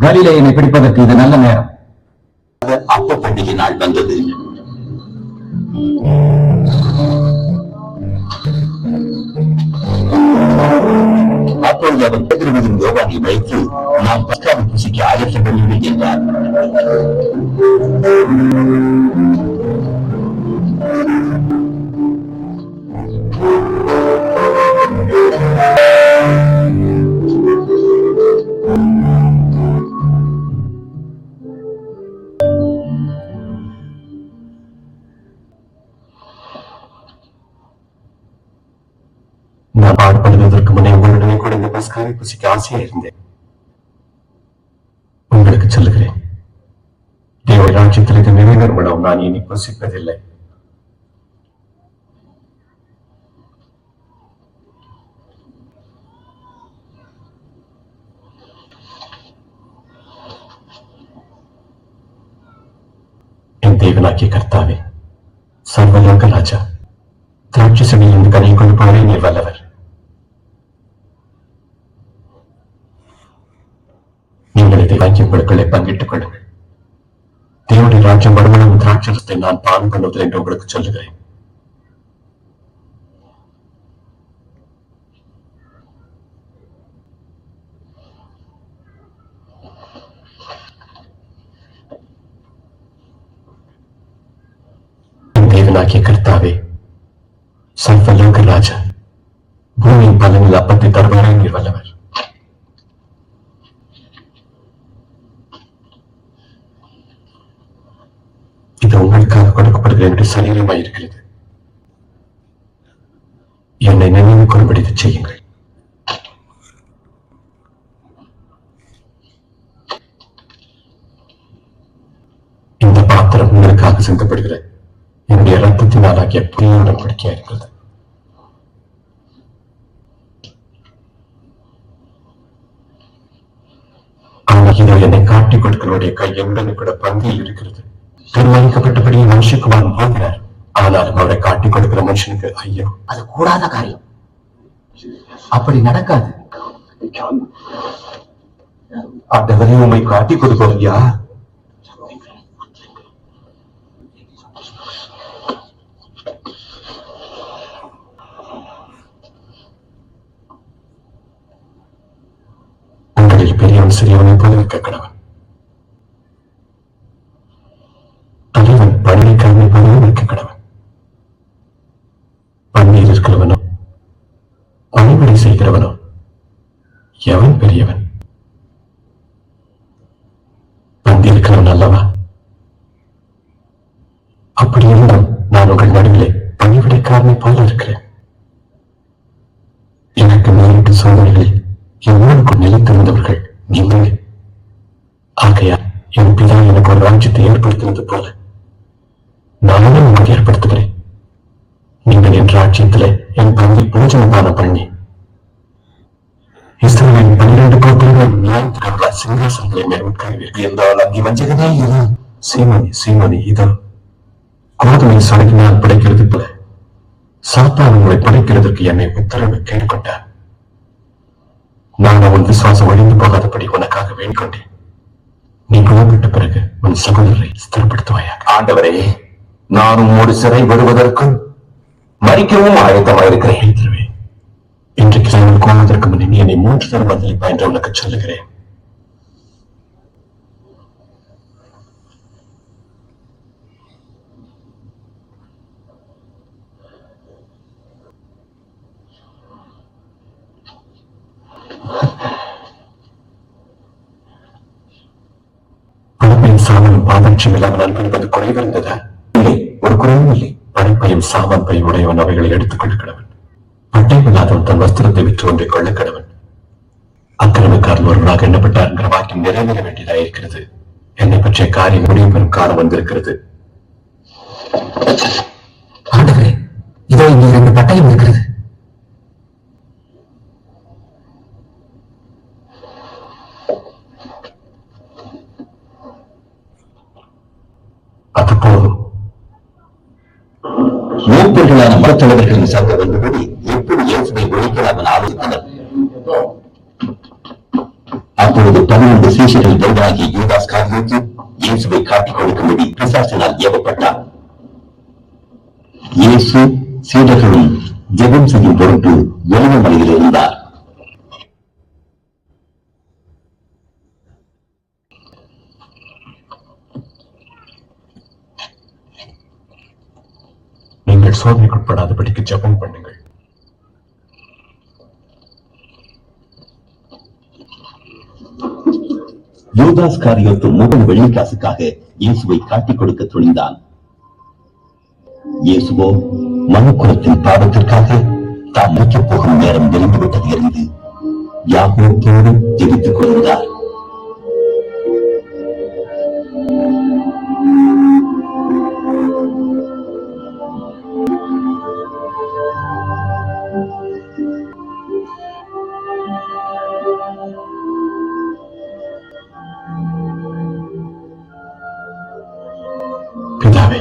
கலிலேயனை பிடிப்பதற்கு இது நல்ல நேரம். அப்ப பண்டிகை நாள் வந்தது. அப்பொழுது அவர் பேதுருவையும் யோவானையும் அழைத்து, நாம் பஸ்காவை புசிக்க ஆயத்தப்படுகிறோம் என்றார். நான் பாடுபடுவதற்கு முன்னே உங்களுடனே கூட இந்த பஸ்காவை புசிக்க ஆசையா இருந்தேன். உங்களுக்கு சொல்லுகிறேன், தேவ ராஜ்யத்தில் இது நிறைவேறும் நான் இனி புசிப்பதில்லை. தேவனாகிய கர்த்தாவே, சர்வலோக ராஜா, திராட்சை செடியிலிருந்து கனியை கொண்டு போவதே நீர் வல்லவர். நீங்கள் இதை வாங்கி உங்களுக்குள்ளே பங்கிட்டுக் கொள்ளுங்கள். தேவனுடைய ராஜ்யம் வருமானம் திராட்சரத்தை நான் பானம் பண்ணுவதில் என்று உங்களுக்கு சொல்லுகிறேன். தேவனாகிய கர்த்தாவே, சர்வலோக ராஜா, பூமியின் பலனில் அப்பத்தை தருவாரே நீர் வல்லவர். இது உங்களுக்காக கொடுக்கப்படுகிற என்னுடைய சரீரமாய் இருக்கிறது. என்னை நினைவு கொள்படி செய்யுங்கள். இந்த பாத்திரம் உங்களுக்காக சிந்தப்படுகிற என்னுடைய ரத்தத்தினாலாகிய புதிய உடன்படிக்கையா இருக்கிறது. இதோ என்னை காட்டிக் கொடுக்கிறவருடைய கை என்னுடன் கூட பந்தியில் இருக்கிறது. தீர்மானிக்கப்பட்டபடி மனுஷகுமாரன் போகிறார். ஆனாலும் அவரை காட்டிக் கொடுக்கிற மனுஷனுக்கு ஐயோ, அது கூடாத காரியம். அப்படி நடக்காது. ஆண்டவரே, உம்மை காட்டிக் கொடுப்போம்யா. உங்களில் பெரியவன் சிறியவனை போல இருக்க கடவன். தலைவன் பணிக்காரனை போல இருக்க கடவன். பணியில் இருக்கிறவனோ பணிபடி செய்கிறவனோ எவன் பெரியவன்? பந்தி இருக்கிறவன் அல்லவா? அப்படி இருந்தால் நான் உங்கள் நடுவிலே பணிவிடைக்காரனை போல இருக்கிறேன். எனக்கு நேரிட்ட சோதனைகளில் என்னோடு நிலைத்திருந்தவர்கள் நீங்களே. ஆகையால் என் பிதா எனக்கு ஒரு ராஜ்யத்தை ஏற்படுத்தினது போல நானும் உங்களுக்கு ஏற்படுத்துகிறேன். நீங்கள் என் ராஜ்யத்திலே என் பங்கை போஜனபானம் பண்ணி இஸ்ரவேலின் 12 கோத்திரங்கள் நியாயத்திற்காக சிங்காசனங்களை மேல் உட்காருவீர்கள் என்றால் அங்கே வஞ்சகனே இது. சீமோனி, இதோ கோதுமை சடங்கினால் படைக்கிறது போல சாத்தான் உங்களை படைக்கிறதற்கு என்னை உத்தரவு கேட்டுக்கொண்டார். நான் உன் விசுவாசம் ஒழிந்து போகாதபடி உனக்காக வேண்டிக்கொண்டேன். நீ குணப்பட்ட பிறகு உன் சகோதரரை ஸ்திரப்படுத்துவாயாக. ஆண்டவரே, நானும் ஒரு சிறை வருவதற்கும் மறிக்கவும் ஆயத்தமாயிருக்கிறேன். இன்றைக்கு நான் கோவதற்கு முன்னே நீ என்னை 3 தரம் பதிலிப்பா என்று உனக்கு சொல்லுகிறேன். படைப்பையும் சாமனும் பாதட்சம் இல்லாமல் அனுப்பிடுவது குறைவிருந்ததா? இல்லை, ஒரு குறைவும் இல்லை. படைப்பையும் சாமான் பை உடையவன் அவைகளை எடுத்துக் கொள்ள கடவன். பட்டையில்லாதவன் தன் வஸ்திரத்தை விற்று ஒன்றை கொள்ள கடவன். அக்கிரமக்காரன் ஒருவராக எண்ணப்பட்டார் என்கிற வாக்கியம் நிறைவேற வேண்டியதாக இருக்கிறது. என்னை பற்றிய காரியம் முடிவு பெறும் காலம் வந்திருக்கிறது. ஆண்டவரே, இதோ இங்கே 2 பட்டயம் இருக்கிறது. அது போதும். மூப்பர்களான மதத்தலைவர்களின் சங்கம் வந்தபடி எப்படி இயேசுவை ஒழிக்கலாம் என ஆலோசித்தனர். அப்பொழுது 12 சீஷர்கள் தேவனாகிய யூதாஸ் காரியத்து இயேசுவை காட்டிக் கொடுக்கும்படி பிசாசினால் ஏவப்பட்டார். இயேசு சீடர்களும் ஜெபம் செய்யும் பொருட்டு ஒலிவ மலையில் இருந்தார். நீங்கள் சோதனைக்குட்படாதபடிக்கு ஜெபம் பண்ணுங்கள். யூதாஸ் காரியோத்து 3 வெள்ளிக்காசுக்காக இயேசுவை காட்டிக் கொடுக்க துணிந்தான். இயேசுவோ மனுக்குலத்தின் பாவத்திற்காக தாம் மறிக்கப் போகும் நேரம் நெருங்கிவிட்டது அறிந்து யாக்கோபோடு ஜெபித்துக் கொண்டிருந்தார். பிதாவே,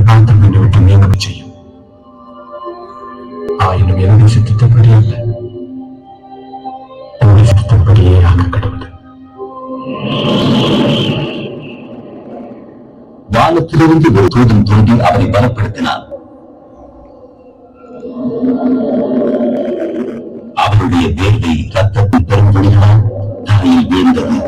பாத்திரம் என்னை விட்டு நீங்க செய்யும். ஆயினும் என்னுடைய சித்தத்தின்படி அல்ல, என்னுடைய சித்தத்தின்படியே ஆக கடவுள். வானத்திலிருந்து ஒரு தூதன் தோன்றி அவரை பலப்படுத்தினார். அவருடைய வேர்வை ரத்தத்தின் பெரும்பொழிகளால் தரையில் வீழ்ந்தது.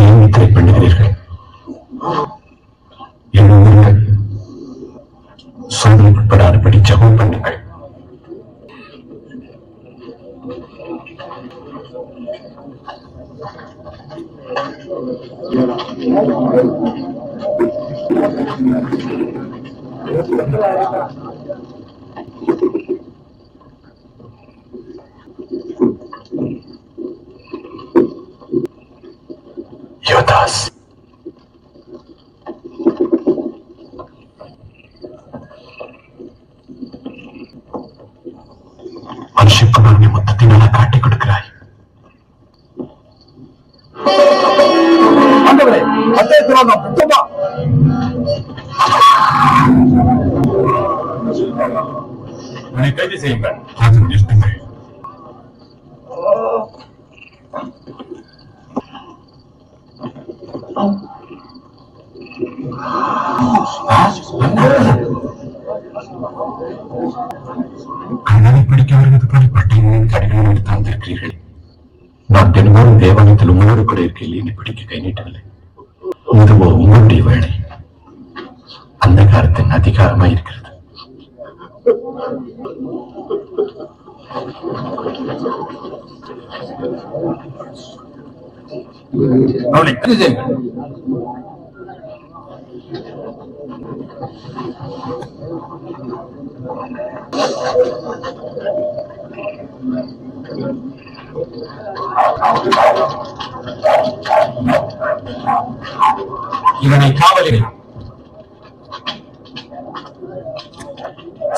ஏன் இத்தனை பண்ணுகிறீர்கள்? எழுதுங்கள், சோதனைப்படாதபடி ஜெபம் பண்ணுங்கள். யோதாஸ், மனுஷகுமாரனை மொத்தத்தினால காட்டிக் கொடுக்கிறாய். ஆண்டவரே, அத்தேத்திரம் சுத்தமா உன்னை கைது செய்யுங்கள். அது நிறுத்துங்கள். கண்ணனை பிடிக்க வருவது போல பட்டியலின் கடினம் எடுத்து வந்திருக்கிறீர்கள். நான் தினமும் தேவாலயத்தில் உங்களோடு கூட இருக்கையில் என்னை பிடிக்க கை நீட்டவில்லை. இதுவோ உங்களுடைய வேலை. அந்த காலத்தின் அதிகாரமாய் இருக்கிறது. அவனை கைது செய்யுங்கள். இவனை காவலில்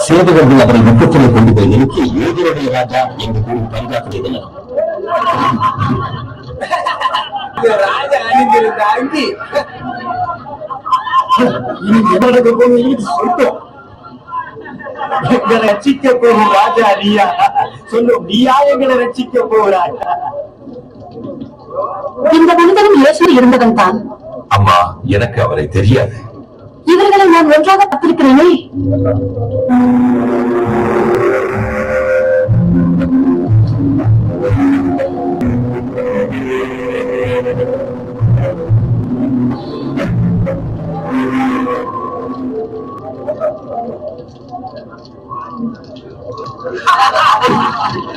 சேவகர்கள் அவரை முற்றத்திலே கொண்டு போய் நிறுத்தி யூதருடைய ராஜா என்று கூறி பரிதாபம் செய்தனர். ராஜா அணிந்திருந்த அங்கி இனி எவ்வளவு சொல்லும். எங்களை ரட்சிக்க போகும் ராஜா நீயா? சொல்லும், நீயா எங்களை ரட்சிக்க போகிறாய்? இந்த மனிதனும் இயேசு இருந்தவன் தான். அம்மா, எனக்கு அவரை தெரியாது. இவர்களை நான் ஒன்றாக பார்த்திருக்கிறேனே.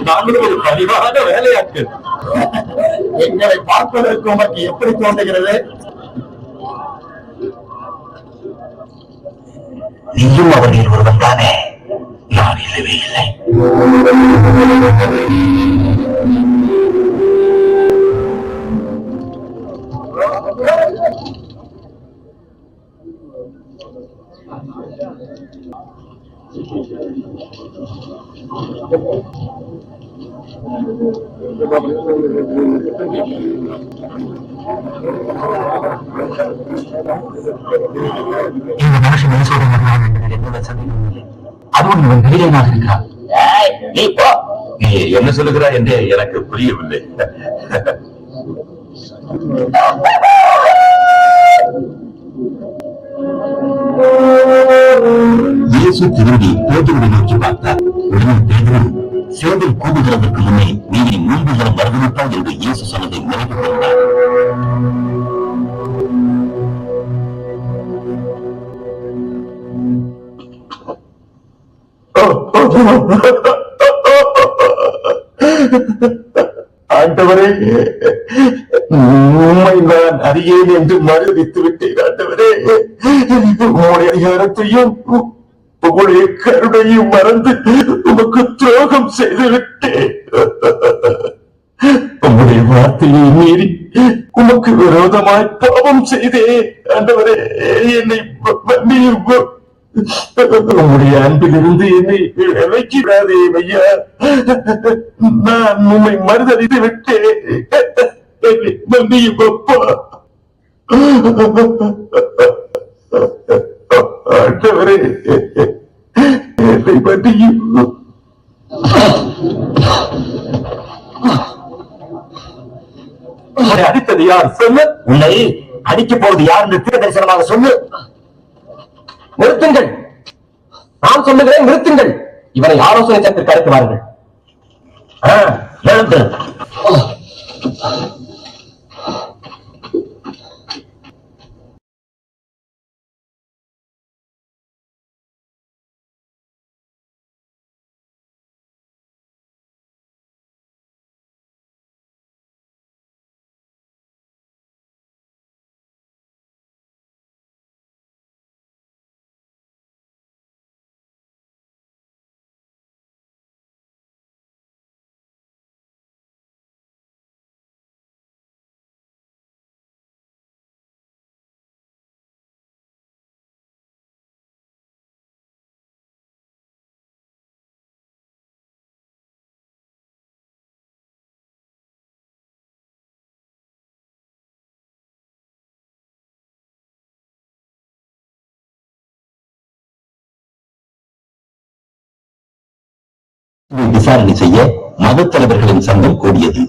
நாங்களும் ஒரு பணிவான வேலையாட்கள். எங்களை பார்ப்பதற்கு உனக்கு எப்படி தோன்றுகிறது? நீயும் அவர்களில் ஒருவன் தானே? நான் இல்லவே இல்லை. இந்த மனுஷன் மனசோட வருவான் என்பதில் எந்த சந்தேகமும் இல்லை. அதுவும் இவன் தைரியமாக இருக்கிறான். நீ போ. நீ என்ன சொல்லுகிறாய் என்று எனக்கு புரியவில்லை. இயேசு திரும்பி பேதுருவை நோக்கி பார்த்தார். உடனே பேதுரு சேவல் கூடுகிறதற்கு முன்னே நீ 3 தரம் மறுதளித்தாய் என்று இயேசு சொன்னதை நினைவு கொண்டார். ஆண்டவரே, உம்மை நான் அறியேன் என்று மறுதளித்து விட்டேன். ஆண்டவரே, உம்முடைய அதிகாரத்தையும் உம்முடைய கருணையும் மறந்து உமக்கு துரோகம் செய்து விட்டேன். உம்முடைய வார்த்தையை மீறி உமக்கு விரோதமாய் பாவம் செய்தேன். ஆண்டவரே, என்னை மன்னியும். உம்முடைய அன்பிலிருந்து என்னை விலக்கிடாதே ஐயா. நான் உம்மை மறுதளித்து விட்டேன். என்னை மன்னியும் அப்பா. ஆண்டவரே, என்னை மன்னியும். உன்னை அடித்தது யார் சொல்லு. உன்னை அடிக்க போவது யார் என்று தீர்க்க தரிசனமாக சொல்லு. நிறுத்துங்கள், நான் சொல்லுகிறேன், நிறுத்துங்கள். இவரை ஆலோசனை சங்கத்திற்கு அழைத்து வாருங்கள். எழுந்து. விசாரணை செய்ய மத தலைவர்களின் சங்கம் கூடியது.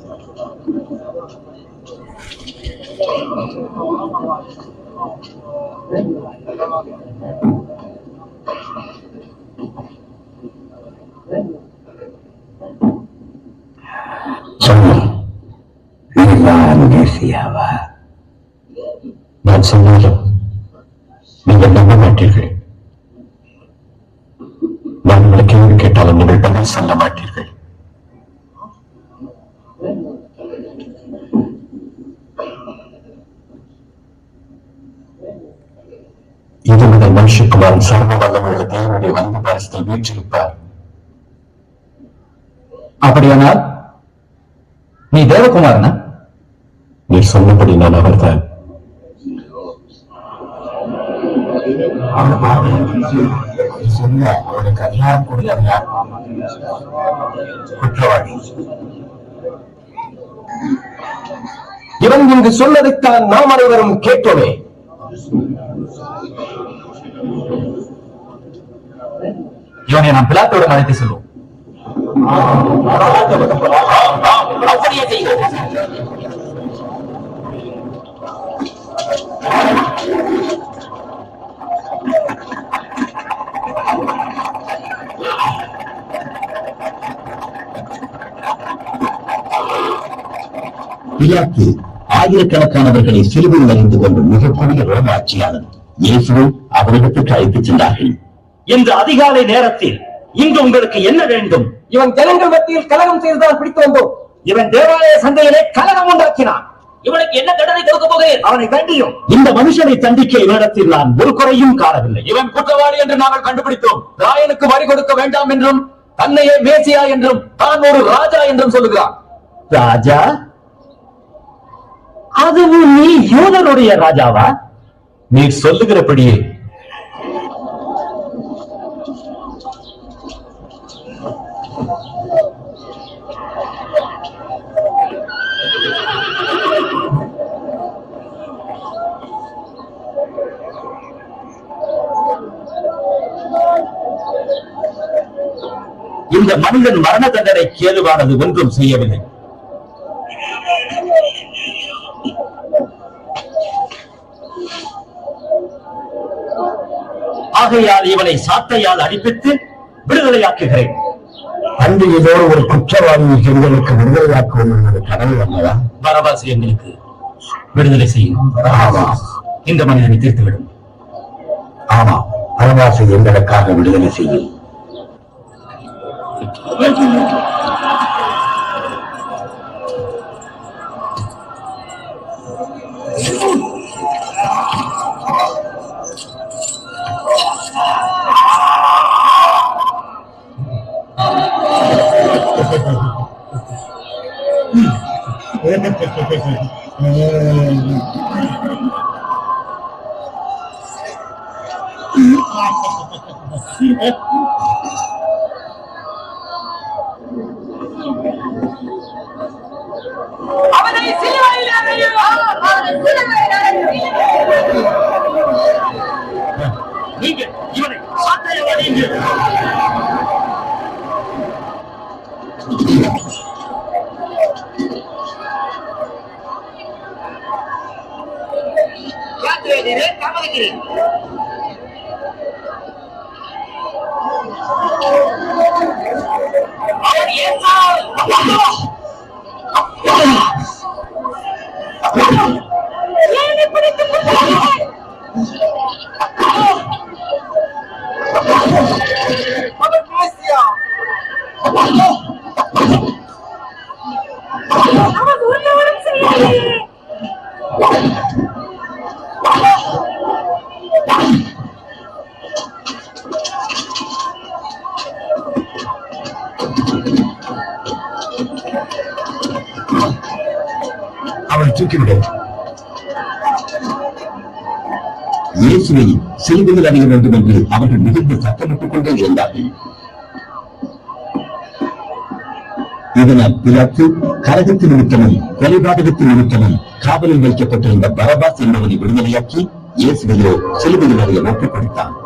நான் சொன்னாலும் நீங்கள் நம்ப மாட்டீர்கள். நான் உங்களை கேள்வி கேட்டாலும் நீங்கள் பதில் சொல்ல மாட்டீர்கள். இது முதல் மனுஷகுமாரன் சர்வ வல்லமுள்ள தேவனுடைய வந்து பரிசுத்தல் வீற்றிருப்பார். அப்படியானால் நீ தேவகுமாரனா? நீ சொன்னபடி நான் அவர்தான். அவனுக்கு அதிகாரம் கூடியவர் யார்? குற்றவாளி. இவன் இங்கு சொன்னதைத்தான் நாம் அனைவரும் கேட்டோமே. இவனை நாம் பிலாத்தோடு அழைத்து செல்வோம். அப்படியே செய்வோம். பிலாத்து ஆயிரக்கணக்கானவர்களை சிலுவையில் அறிந்து கொண்டு மிகப்பெரிய ரோம ஆட்சியாளர். இயேசுவும் அவரிடத்துக்கு அழைத்துச் சென்றார்கள். இன்று அதிகாலை நேரத்தில் இங்கு உங்களுக்கு என்ன வேண்டும்? இவன் ஜனங்கள் மத்தியில் கலகம் செய்துதான் பிடித்து வந்தோம். இவன் தேவாலய சந்தையிலே கலகம் உண்டாக்கினான். இவனுக்கு என்ன தண்டனை கொடுக்க போகிறேன்? அவனை தண்டியும். இந்த மனுஷனை தண்டிக்க இவனிடத்தில் நான் ஒரு குறையும் காணவில்லை. இவன் குற்றவாளி என்று நாங்கள் கண்டுபிடித்தோம். ராயனுக்கு வரி கொடுக்க வேண்டாம் என்றும், தன்னையே மேசியா என்றும், தான் ஒரு ராஜா என்றும் சொல்லுகிறான். ராஜா? அதுவும் நீ யூதனுடைய ராஜாவா? நீ சொல்லுகிறபடியே இந்த மனிதன் மரண தண்டனை கேதுவானது ஒன்றும் செய்யவில்லை. ஆகையால் இவனை சாட்டையால் அடிப்பித்து விடுதலையாக்குகிறேன். அன்று இதோடு ஒரு குற்றவாளி எங்களுக்கு விடுதலையாக்குவோம் என்பது கடமை அல்லவா? பரபாசி எங்களுக்கு விடுதலை செய்யும். இந்த மனிதனை தீர்த்துவிடும். ஆமா, பரபாசை எங்களுக்காக விடுதலை செய்யும். நீங்கள் இவனை சாட்டையால் அடியுங்கள். அவனை தூக்கிவிடு. இயேசுவை சிலுவையில் அடைய வேண்டும் என்று அவர்கள் மிகுந்த சத்தமிட்டுக் கொண்டே இருந்தார்கள். இதனால் பிலாத்து கலகத்தின் நிமித்தமும் கொலைபாதகத்தின் நிமித்தமும் காவலில் வைக்கப்பட்டிருந்த பரபாஸ் என்பவனை விடுதலையாக்கி இயேசுவையோ சிலுவையில் அடைய ஒப்புக்கொடுத்தான்.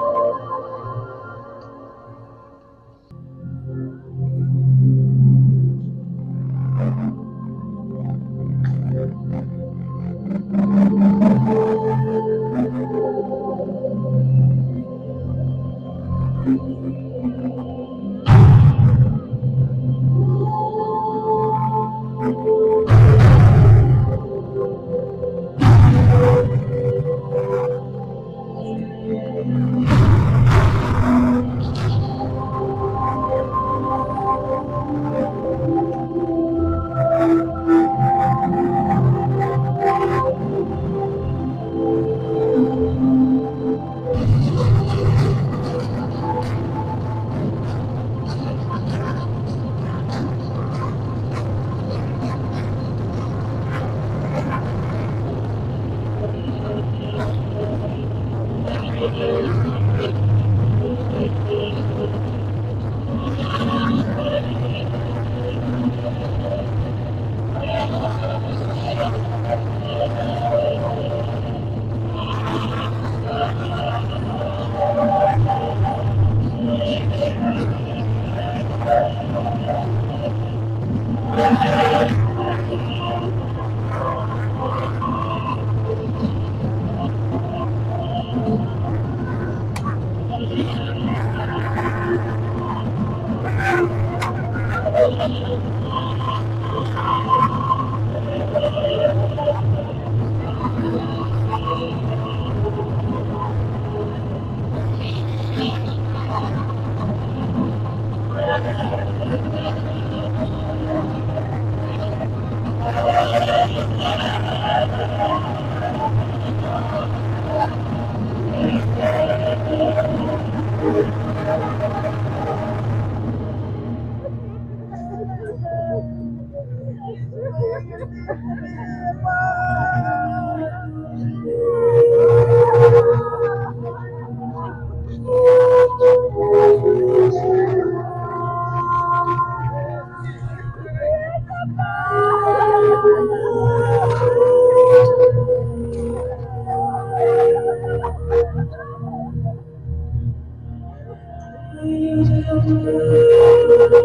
Thank you.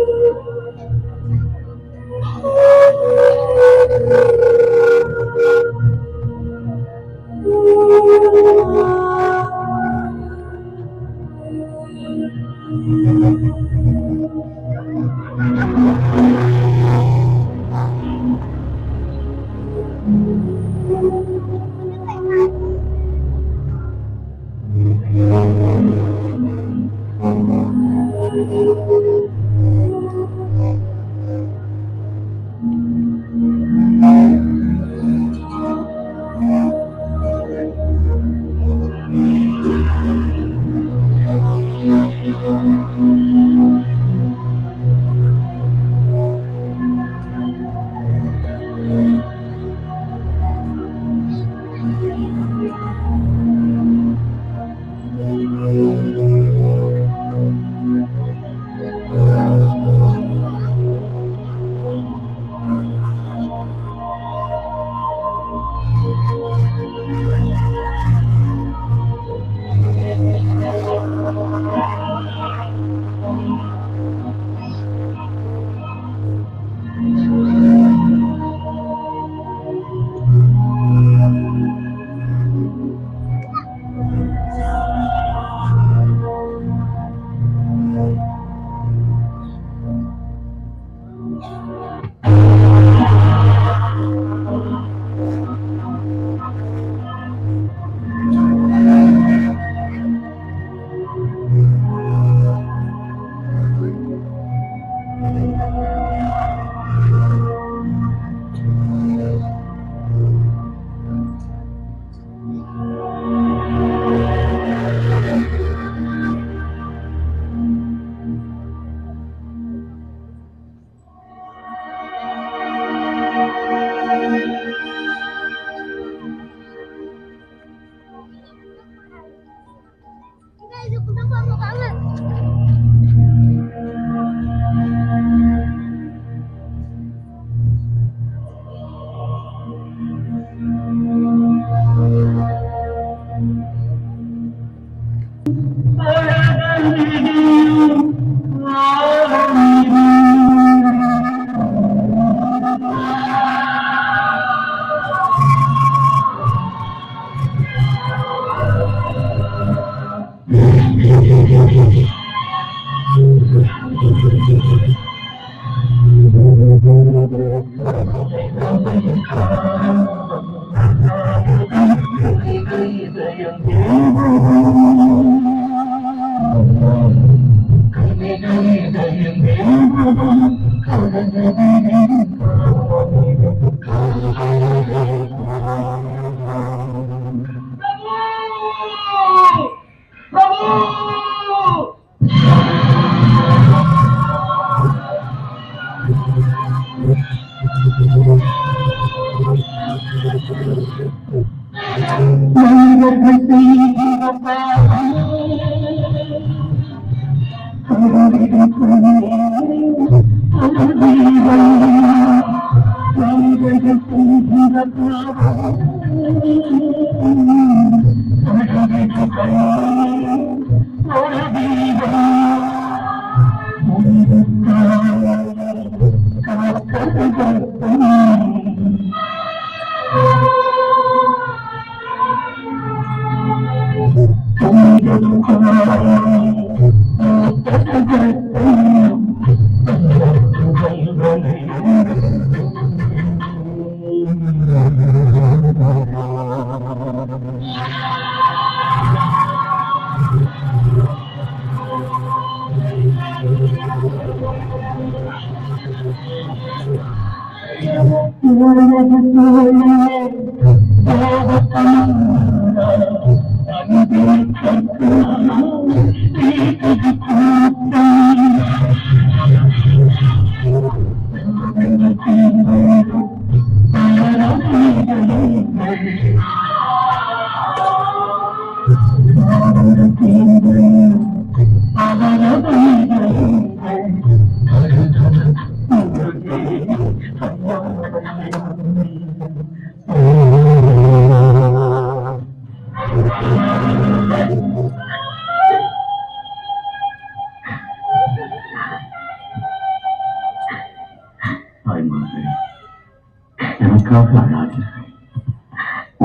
எனக்காக அழாதீர்கள்,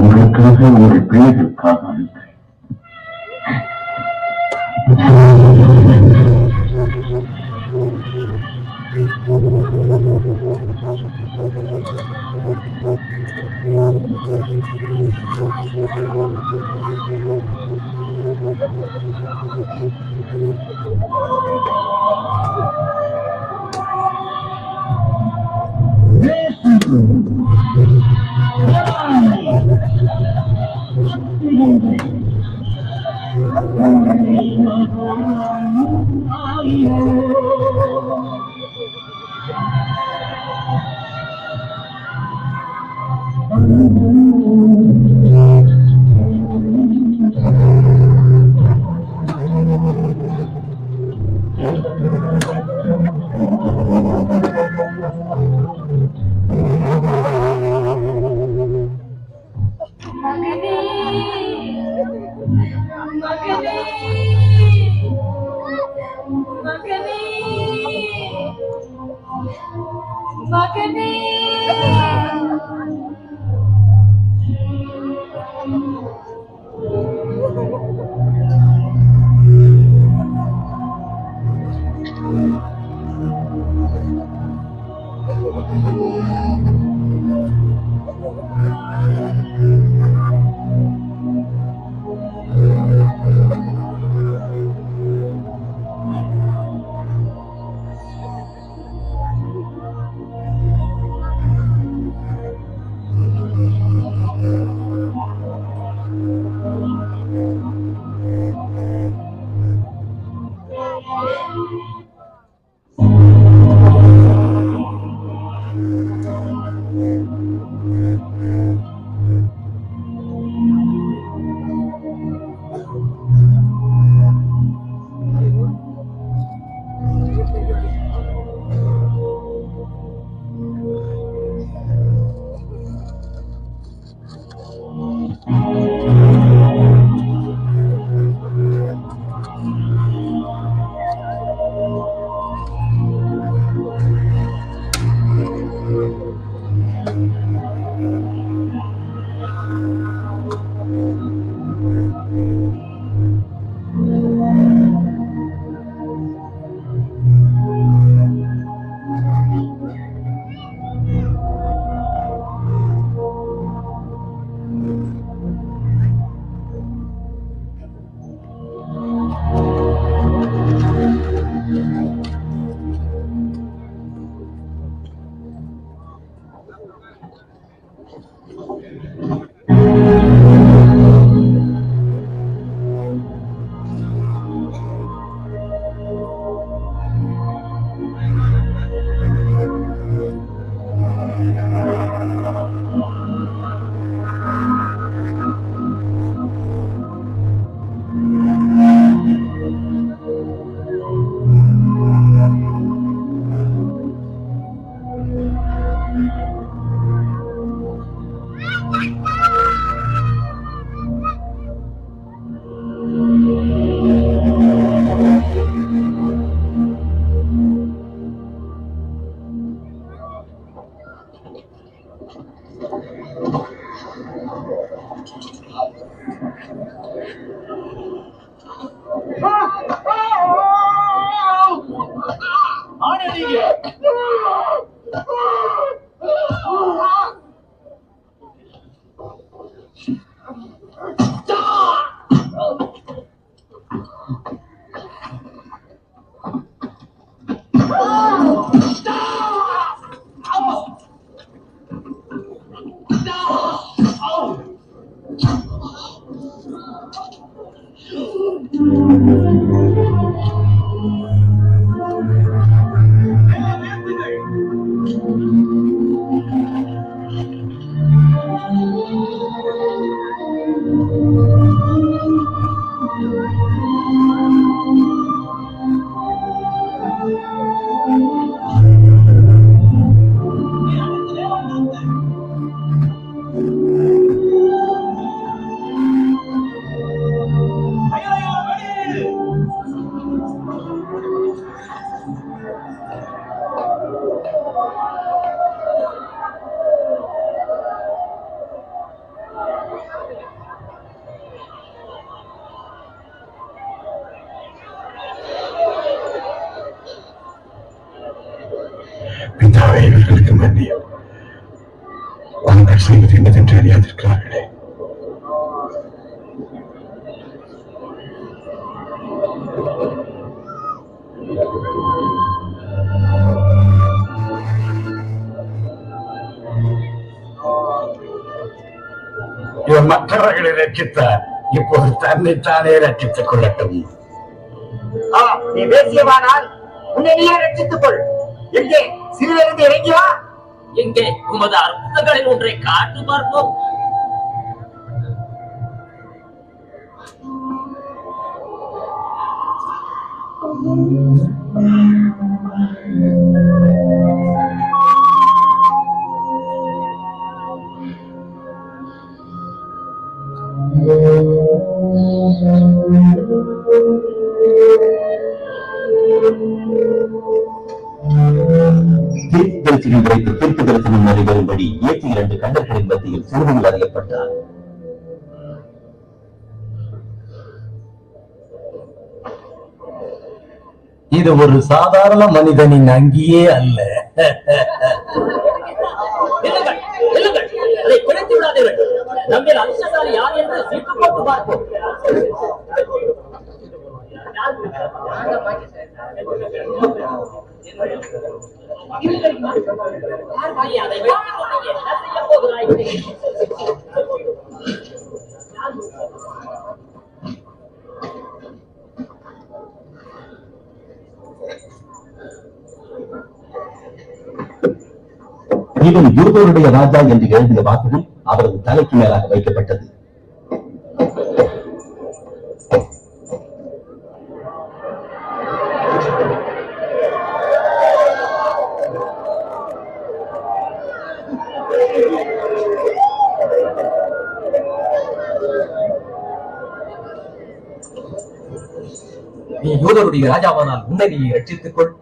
உங்களுக்காக உங்கள் பிள்ளைகளுக்காக அழுங்கள். பிதாவே, இவர்களுக்கு மன்னியும். தாங்கள் செய்வது என்னதென்று அறியாதிருக்கிறார்களே. இவன் மற்றவர்களை ரட்சித்தார், இப்போது தன்னைத்தானே ரட்சித்துக் கொள்ளட்டும். நீ பேசியவானால் உன்னை நீயே ரட்சித்துக் கொள். எங்கே சிறிலிருந்து இறங்கி வா. எங்கே உமது அற்புதங்களில் ஒன்றை காட்டு பார்ப்போம். தீர்க்கதரிசிகள் வைத்து தீர்க்க தரிசனம் நடைபெறும்படி ஏற்றி 2 கண்டர்களின் மத்தியில் சிறுவையில் அறியப்பட்டார். இது ஒரு சாதாரண மனிதனின் அங்கியே அல்ல. அதை குறைத்து விடாதீர்கள். நம்மில் அதிர்ஷ்டசாலி யார் என்று சீட்டு போட்டு பார்ப்போம். அதை வைத்துக் கொண்டு என்ன செய்ய போகிறாய்? இவன் யூதருடைய ராஜா என்று எழுதிய வாசகம் அவரது தலைக்கு மேலாக வைக்கப்பட்டது. நீ யூதருடைய ராஜாவானால் உன்னை நீ ரட்சித்துக் கொள்.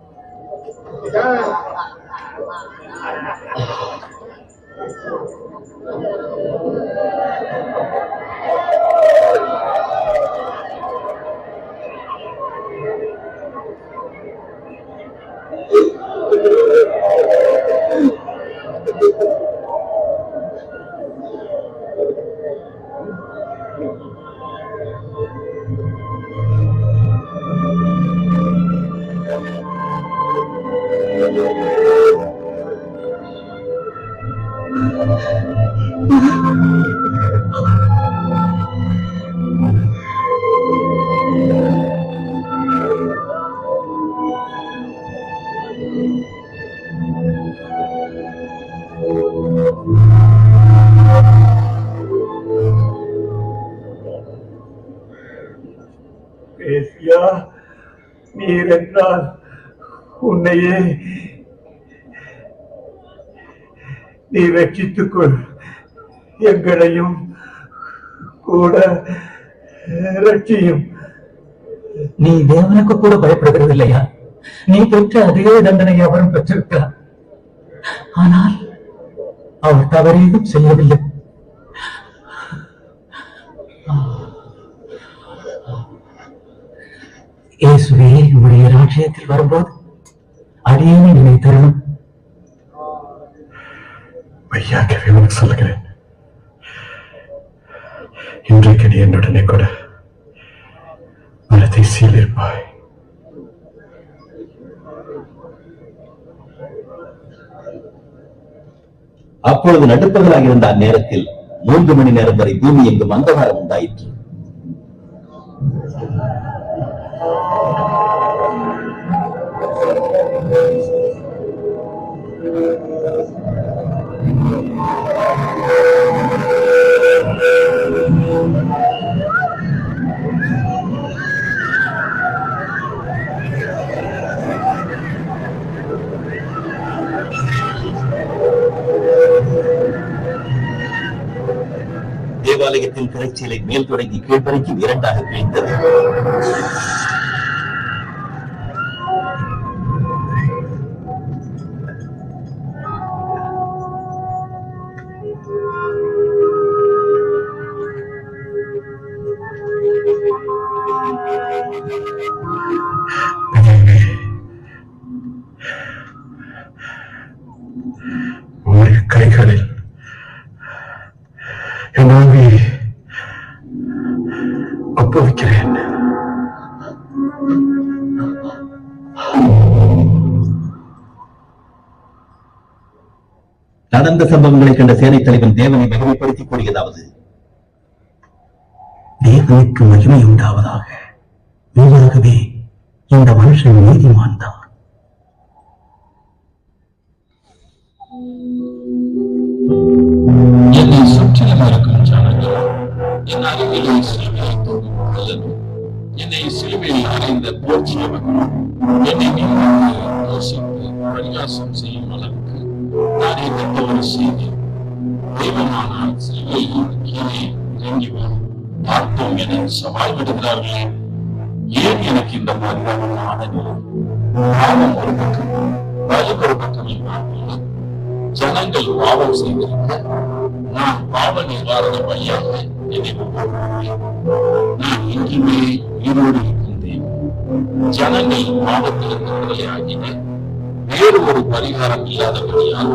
நீர் என்றால் உன்னையே நீ ரட்சித்துக் கொள், எங்களையும் கூட ரட்சியும். நீ தேவனுக்கு கூட பயப்படுகிறது இல்லையா? நீ பெற்ற அதே தண்டனையை அவரும் பெற்றிருக்கிறார். ஆனால் அவர் தவறேதும் செய்யவில்லை. இயேசுவே, உடைய ராஜ்யத்தில் வரும்போது அடியேனை நினை தருணம். மெய்யாகவே உனக்கு சொல்லுகிறேன், இன்றைக்கு நீ என்னுடனே கூட மனத்தை சீலிருப்பாய். அப்பொழுது நடுப்பகலாக இருந்த அந்நேரத்தில் 3 மணி நேரம் வரை பூமி எங்கும் அந்தகாரம் உண்டாயிற்று. தேவாலயத்தின் திரைச்சீலை மேல் தொடங்கி கீழ்வரைக்கும் 2ஆக பிரிந்தது. என்னாவே ஒப்புவிக்கிறேன். நடந்த சம்பவங்களை கண்ட சேனை தலைவன் தேவனை மகிமைப்படுத்தி கூறியதாவது: தேவனுக்கு மகிமை உண்டாவதாக. மெய்யாகவே இந்த மனுஷன் நீதிமான் தான். என்னை சுற்றிலும் இருக்கும் ஜனங்கள் என் அருகிலே சிலுவையை தொடும் அல்லது என்னை சிலுவையில் அறைந்த போர்ச்சியவர்களும் என்னை நிந்தித்து தோசித்து பரிகாசம் செய்யும் அளவுக்கு நானே தவறு செய்தேன். தெய்வமானால் சிலுவையில் கீழே இறங்கி வரும் பார்த்தோம் என சவால் விடுகிறார்களே. ஏன் எனக்கு இந்த பரிதாபமான நிலை? பாவம் ஒரு பக்கம், பலி ஒரு பக்கம் இல்லாமல் ஜனங்கள் பாவம் செய்திருக்க நான் பாவ நிவாரண பலியாக என்னை ஒப்புக்கொள்கிறேன். நான் இன்றுமே உயிரோடு இருக்கின்றேன். ஜனங்கள் பாவத்திலிருந்து விடுதலையாகின வேறு ஒரு பரிகாரம் இல்லாதபடியால்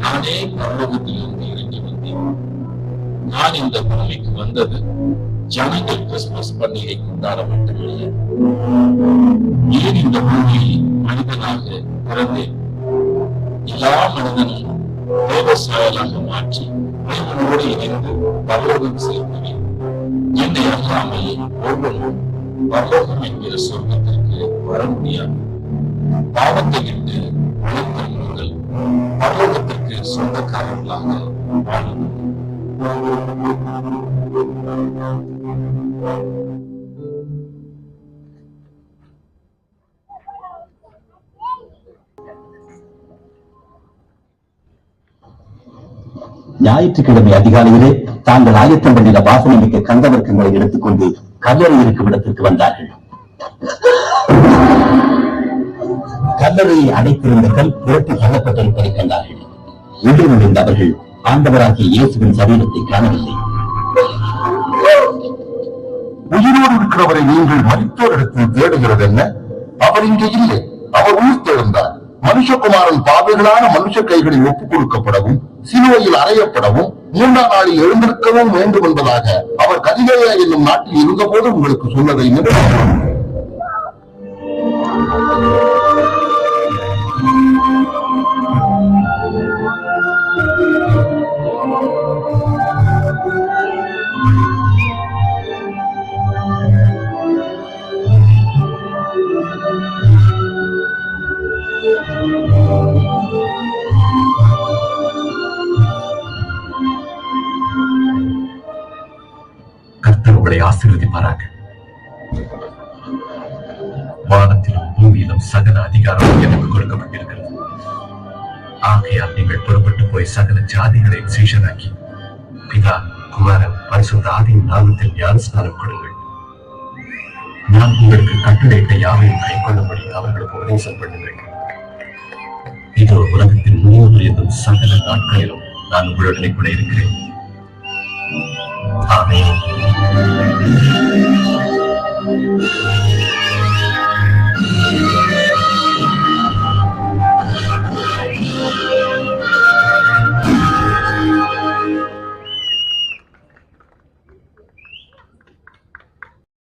நானே பரலோகத்திலிருந்து இறங்கி வந்தேன். நான் இந்த பூமிக்கு வந்தது ஜனங்கள் கிறிஸ்துமஸ் பண்டிகை கொண்டாட மட்டுமல்ல. ஏன் இந்த பூமியில் மனிதனாக பிறந்தேன்? எல்லா மனிதனும் தேவசாயலாக மாற்றி தேவனோடு இணைந்து பரலோகம் சேர்க்கிறேன். என்னை அல்லாமல் ஒருவனும் பரலோகம் என்கிற சொர்க்கத்திற்கு வர முடியாது. பாவத்தை விட்டு உழைத்தவர்கள் பரலோகத்திற்கு சொந்தக்காரர்களாக வாழும். ஞாயிற்றுக்கிழமை அதிகாலையிலே தாங்கள் ஆயத்தம் பண்ணின வாசனை மிக்க கந்தவர்க்கங்களை எடுத்துக்கொண்டு கல்லறை இருக்கும் இடத்திற்கு வந்தார்கள். கல்லறையை அடைத்திருந்த கல் புரட்டி தள்ளப்பட்டிருப்பதை கண்டார்கள். உள்ளே நுழைந்த அவர்கள் ஆண்டவராகிய இயேசுவின் சரீரத்தை காணவில்லை. உயிரோடு இருக்கிறவரை நீங்கள் மரித்தோரிடத்தில் தேடுகிறது என்ன? அவர் இங்கே இல்லை, அவர் உயிர் தெழுந்தார். மனுஷகுமாரன் பாவைகளான மனுஷ கைகளில் ஒப்புக் கொடுக்கப்படவும் சிலுவையில் அறையப்படவும் 3ஆம் நாளில் எழுந்திருக்கவும் வேண்டும் என்பதாக அவர் கலிலேயா என்னும் நாட்டில் இருந்தபோது உங்களுக்கு சொன்னதை நினைவு. கர்த்தர் உங்களை ஆசீர்வதிப்பாராக. வானத்திலும் பூமியிலும் சகல அதிகாரம் எனக்கு கொடுக்கப்பட்டிருக்கிறது. ஆகையால் நீங்கள் புறப்பட்டு போய் சகல ஜாதிகளையும் சீஷராக்கி பிதா குமாரன் பரிசுத்த ஆவியின் நாமத்தில் ஞானஸ்நானம் கொடுங்கள். நான் உங்களுக்கு கட்டளையிட்ட யாவையும் கைக்கொள்ளும்படி அவர்களுக்கு உபதேசம் பண்ணுங்கள். இதோ உலகத்தின் முடிவு என்னும் சகல நாட்களிலும் நான் உங்களுடனே கூட இருக்கிறேன். ஆமென்.